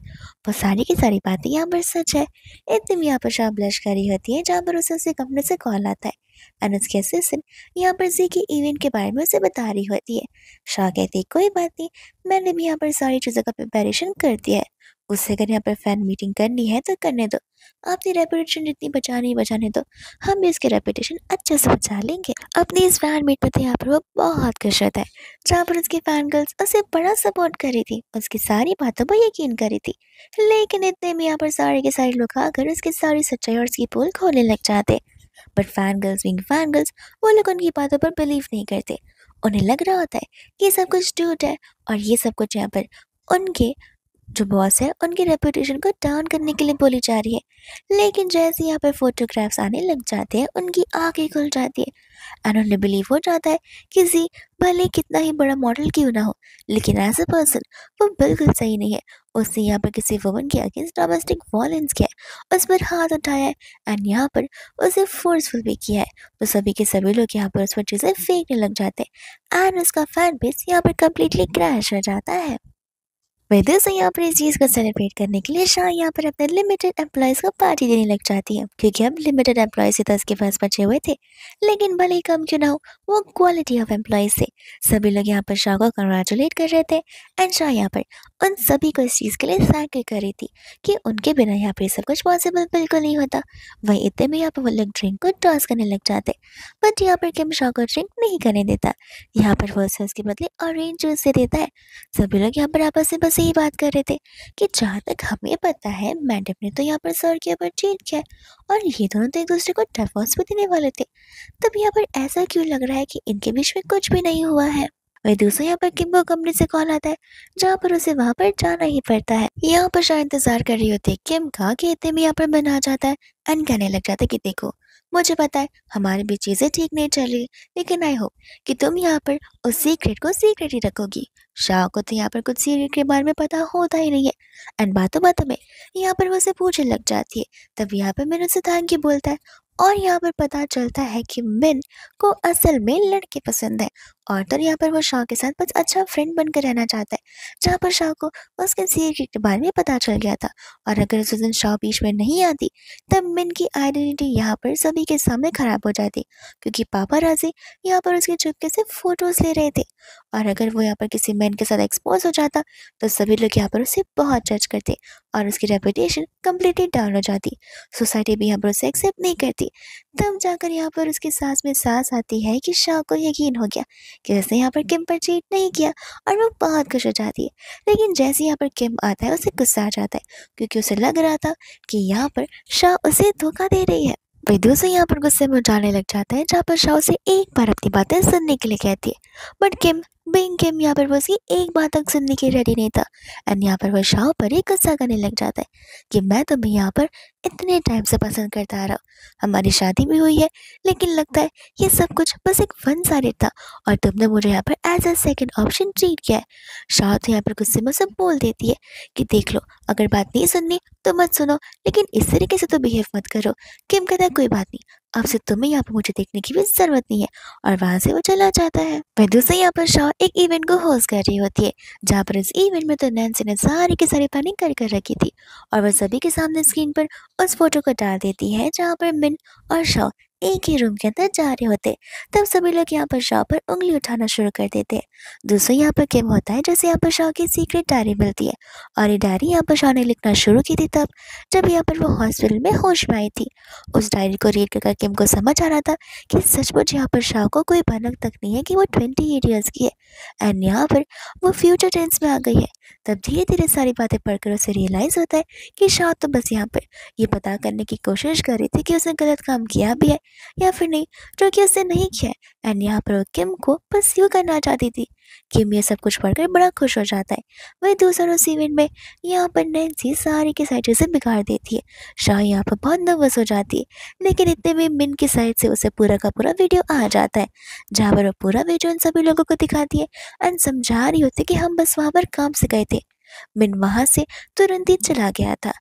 वो सारी की सारी बातें यहाँ पर सच है। इतने में यहाँ पर शाह ब्लश कर रही होती है जहाँ पर उसे उसके कंपनी से कॉल आता है एंड उसके असिस्टेंट यहाँ पर जी के इवेंट के बारे में उसे बता रही होती है। शाह कहती है कोई बात नहीं, मैंने भी यहाँ पर सारी चीज़ों का प्रिपरेशन कर दिया है, उससे अगर यहाँ पर फैन मीटिंग करनी है तो करने दो, अपनी रेपुटेशन जितनी बचानी बचाने दो, हम भी इसकी रेपुटेशन अच्छे से बचा लेंगे। अपनी इस फैन मीट पर तो यहाँ पर वो बहुत खुश होता है जहाँ पर उसकी फैन गर्ल्स उसे बड़ा सपोर्ट कर रही थी, उसकी सारी बातों पर यकीन कर रही थी। लेकिन इतने में यहाँ पर सारे के सारे लोग आकर उसकी सारी सच्चाई और उसकी पोल खोलने लग जाते। But fan girls wing fan girls वो लोग उनकी बातों पर बिलीव नहीं करते। उन्हें लग रहा होता है कि ये सब कुछ झूठ है और ये सब कुछ यहाँ पर उनके जो बॉस है उनकी रेपुटेशन को डाउन करने के लिए बोली जा रही है। लेकिन जैसे यहाँ पर फोटोग्राफ्स आने लग जाते हैं उनकी आंखें खुल जाती है एंड उन्हें बिलीव हो जाता है कि जी भले कितना ही बड़ा मॉडल क्यों ना हो, लेकिन एज अ पर्सन वो बिल्कुल सही नहीं है। उसने यहाँ पर किसी वुमन के अगेंस्ट डोमेस्टिक वायलेंस किया है, उस पर हाथ उठाया है एंड यहाँ पर उसे फोर्सफुल भी किया है। तो सभी के सभी लोग यहाँ पर उस पर चीज़ें फेंकने लग जाते हैं एंड उसका फैन बेस यहाँ पर कम्प्लीटली क्रैश हो जाता है। वेदर से यहाँ पर इस चीज़ को सेलिब्रेट करने के लिए शाह यहाँ पर अपने लिमिटेड एम्प्लॉयज़ को पार्टी देने लग जाती है क्योंकि अब लिमिटेड एम्प्लॉयज़ ही तो उसके पास बचे हुए थे। लेकिन भले ही कम क्यों ना हो, वो क्वालिटी ऑफ एम्प्लॉयज़ से सभी लोग यहाँ पर शाह को कंग्रेचुलेट कर रहे थे एंड शाह यहाँ पर उन सभी को इस चीज़ के लिए थैंक कर रही थी कि उनके बिना यहाँ पर सब कुछ पॉसिबल बिल्कुल नहीं होता। वहीं इतने में यहाँ पर वो लोग ड्रिंक को टॉस करने लग जाते, बट यहाँ पर किम शाह को ड्रिंक नहीं करने देता। यहाँ पर वो उसे उसके बदले ऑरेंज जूस से देता है। सभी लोग यहाँ पर आपस में बस यही बात कर रहे थे कि जहाँ तक हमें पता है मैडम ने तो यहाँ पर सर के ऊपर चीट किया है और ये दोनों तो एक दूसरे को डिवोर्स भी देने वाले थे। तब यहाँ पर ऐसा क्यों लग रहा है कि इनके बीच में कुछ भी नहीं हुआ है। वही दूसरा यहाँ पर किम को कंपनी से कॉल आता है जहाँ पर उसे वहां पर जाना ही पड़ता है। यहाँ पर शायद इंतजार कर रही होती है किम का कि इतने में यहाँ पर बन आ जाता है एंड कहने लग जाता है कि देखो मुझे पता है हमारे बीच चीजें ठीक नहीं चल रही, लेकिन आई होप कि तुम यहाँ पर उस सीक्रेट को सीक्रेट ही रखोगी। शाह को तो यहाँ पर कुछ सीक्रेट के बारे में पता होता ही नहीं है एंड बातों बातों में यहाँ पर वो उसे पूछने लग जाती है। तब यहाँ पर मिन उसे थैंक यू बोलता है और यहाँ पर पता चलता है कि मिन को असल में लड़के पसंद है और तो यहाँ पर वो शाह के साथ बस अच्छा फ्रेंड बनकर रहना चाहता है। जहाँ पर शाह को उसके सीक्रेट के बारे में पता चल गया था और अगर उस दिन शाह बीच में नहीं आती तब मिन की आइडेंटिटी यहाँ पर सभी के सामने खराब हो जाती क्योंकि पापाराजी यहाँ पर उसके चुपके से फोटोज ले रहे थे और अगर वो यहाँ पर किसी मैन के साथ एक्सपोज हो जाता तो सभी लोग यहाँ पर उसे बहुत जज करते और उसकी रेपुटेशन कम्प्लीटली डाउन हो जाती। सोसाइटी भी यहाँ पर उसे एक्सेप्ट नहीं करती। तब जाकर यहाँ पर उसकी सांस में सांस आती है कि शाह को यकीन हो गया कि उसने यहाँ पर किम पर चीट नहीं किया और वो बहुत खुश हो जाती है। लेकिन जैसे यहाँ पर किम आता है उसे गुस्सा आ जाता है क्योंकि उसे लग रहा था कि यहाँ पर शाह उसे धोखा दे रही है। विदु से यहाँ पर गुस्से में जाने लग जाता है जहाँ पर शाह उसे एक बार अपनी बातें सुनने के लिए कहती है, बट किम बिंग किम यहाँ पर वो उसकी एक बात तक सुनने के रेडी नहीं था एंड यहाँ पर वो शाह पर ही गुस्सा करने लग जाता है कि मैं तुम्हें यहाँ पर इतने टाइम से पसंद करता आ रहा हूँ, हमारी शादी भी हुई है, लेकिन लगता है ये सब कुछ बस एक वन साइडेड था और तुमने मुझे यहाँ पर as a second option treat किया है। शाह तो यहाँ पर गुस्से में सब बोल देती है कि देख लो अगर बात नहीं सुननी तो मत सुनो, लेकिन इस तरीके से तो बिहेव मत करो। किम कहता है कोई बात नहीं, अब से तुम्हें यहाँ पर मुझे देखने की भी जरूरत नहीं है और वहां से वो चला जाता है। वह दूसरे यहाँ पर शाह एक इवेंट को होस्ट कर रही होती है जहाँ पर इस इवेंट में तो नैन्सी ने सारी की सारी प्लानिंग कर रखी थी और वह सभी के सामने स्क्रीन पर उस फोटो को डाल देती है जहाँ पर मिन और शाह एक ही रूम के अंदर जा रहे होते। तब सभी लोग यहाँ पर शाह पर उंगली उठाना शुरू कर देते हैं। दोस्तों यहाँ पर क्या होता है, जैसे यहाँ पर शाह की सीक्रेट डायरी मिलती है और ये डायरी यहाँ पर शाह ने लिखना शुरू की थी तब जब यहाँ पर वो हॉस्पिटल में होश में आई थी। उस डायरी को रीड कर किम को समझ आ रहा था कि सचमुच यहाँ पर शाह को कोई भनक तक नहीं है कि वो 28 ईयर्स की है एंड यहाँ पर वो फ्यूचर टेंस में आ गई है। तब धीरे धीरे सारी बातें पढ़कर उसे रियलाइज होता है कि शाह तो बस यहाँ पर ये पता करने की कोशिश कर रही थी कि उसने गलत काम किया भी है या फिर नहीं, जो कि उसने नहीं किया है एंड यहाँ पर वो किम को बस यूँ करना चाहती थी। किम ये सब कुछ पढ़कर बड़ा खुश हो जाता है। वही दूसरा उस इवेंट में यहाँ पर नैन्सी सारी की सारी चीज़ें बिगाड़ देती है। शाह यहाँ पर बहुत नर्वस हो जाती है, लेकिन इतने में मिन की साइड से उसे पूरा का पूरा वीडियो आ जाता है जहाँ पर वो पूरा वीडियो उन सभी लोगों को दिखाती है एंड समझा रही होती है कि हम बस वहाँ पर काम से गए थे। मिन वहाँ से तुरंत ही चला गया था।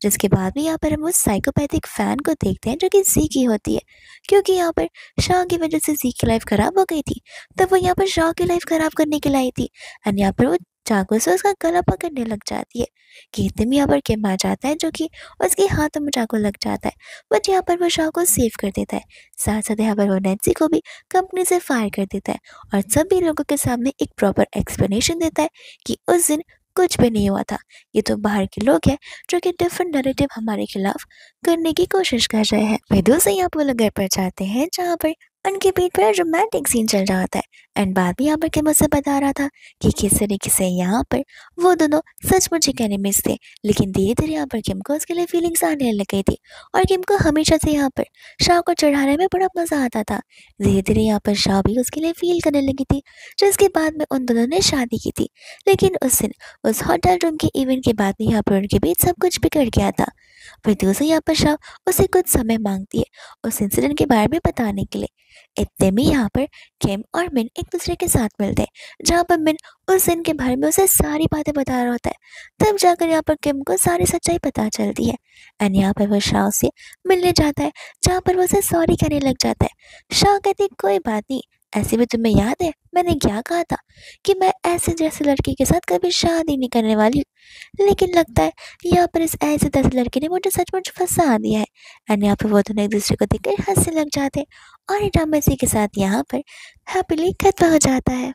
जिसके बाद में यहाँ पर हम उस साइकोपैथिक फैन को देखते हैं जो कि जी की होती है, क्योंकि यहाँ पर शाह की वजह से जी की लाइफ खराब हो गई थी। तब वो यहाँ पर शाह की लाइफ खराब करने के लिए आई थी एंड यहाँ पर वो चाकू से उसका गला पकड़ने लग जाती है कि इतने में यहाँ पर किम आ जाता है जो कि उसके हाथों में चाकू लग जाता है। बट यहाँ पर वो शाह को सेव कर देता है। साथ साथ यहाँ पर वो नैन्सी को भी कंपनी से फायर कर देता है और सभी लोगों के सामने एक प्रॉपर एक्सप्लेनेशन देता है कि उस दिन कुछ भी नहीं हुआ था। ये तो बाहर के लोग हैं जो कि डिफरेंट नैरेटिव हमारे खिलाफ करने की कोशिश कर रहे हैं। वही दूसरे यहाँ पर वो लोग घर पर जाते हैं जहाँ पर उनके पीठ पर रोमांटिक सीन चल रहा होता है एंड बाद में यहाँ पर किम मुझसे बता रहा था कि किस तरीके से यहाँ पर वो दोनों सचमुच ही एनिमीज थे, लेकिन धीरे धीरे यहाँ पर किम को उसके लिए फीलिंग्स आने लग गई थी और किम को हमेशा से यहाँ पर शाह को चढ़ाने में बड़ा मजा आता था। धीरे धीरे यहाँ पर शाह भी उसके लिए फील करने लगी थी, जिसके बाद में उन दोनों ने शादी की थी। लेकिन उस दिन उस होटल रूम के इवेंट के बाद में यहाँ पर उनके बीच सब कुछ बिगड़ गया था। फिर दूसरे यहाँ पर शाह उसे कुछ समय मांगती है उस इंसिडेंट के बारे में बताने के लिए। इतने में यहाँ पर किम और मिन एक दूसरे के साथ मिलते हैं जहाँ पर मिन उस दिन के बारे में उसे सारी बातें बता रहा होता है। तब जाकर यहाँ पर किम को सारी सच्चाई पता चलती है एंड यहाँ पर वो शाह से मिलने जाता है जहाँ पर वो उसे सॉरी कहने लग जाता है। शाह कहती है कोई बात नहीं, ऐसे भी तुम्हें याद है मैंने क्या कहा था कि मैं ऐसे जैसे लड़की के साथ कभी शादी नहीं करने वाली हूँ। लेकिन लगता है यहाँ पर इस ऐसे जैसे लड़के ने मुझे सचमुच फंसा दिया है एंड यहाँ पर वो दोनों एक दूसरे को देखकर हंसने लग जाते हैं और ये ड्रामा इसी के साथ यहाँ पर हैप्पीली खत्म हो जाता है।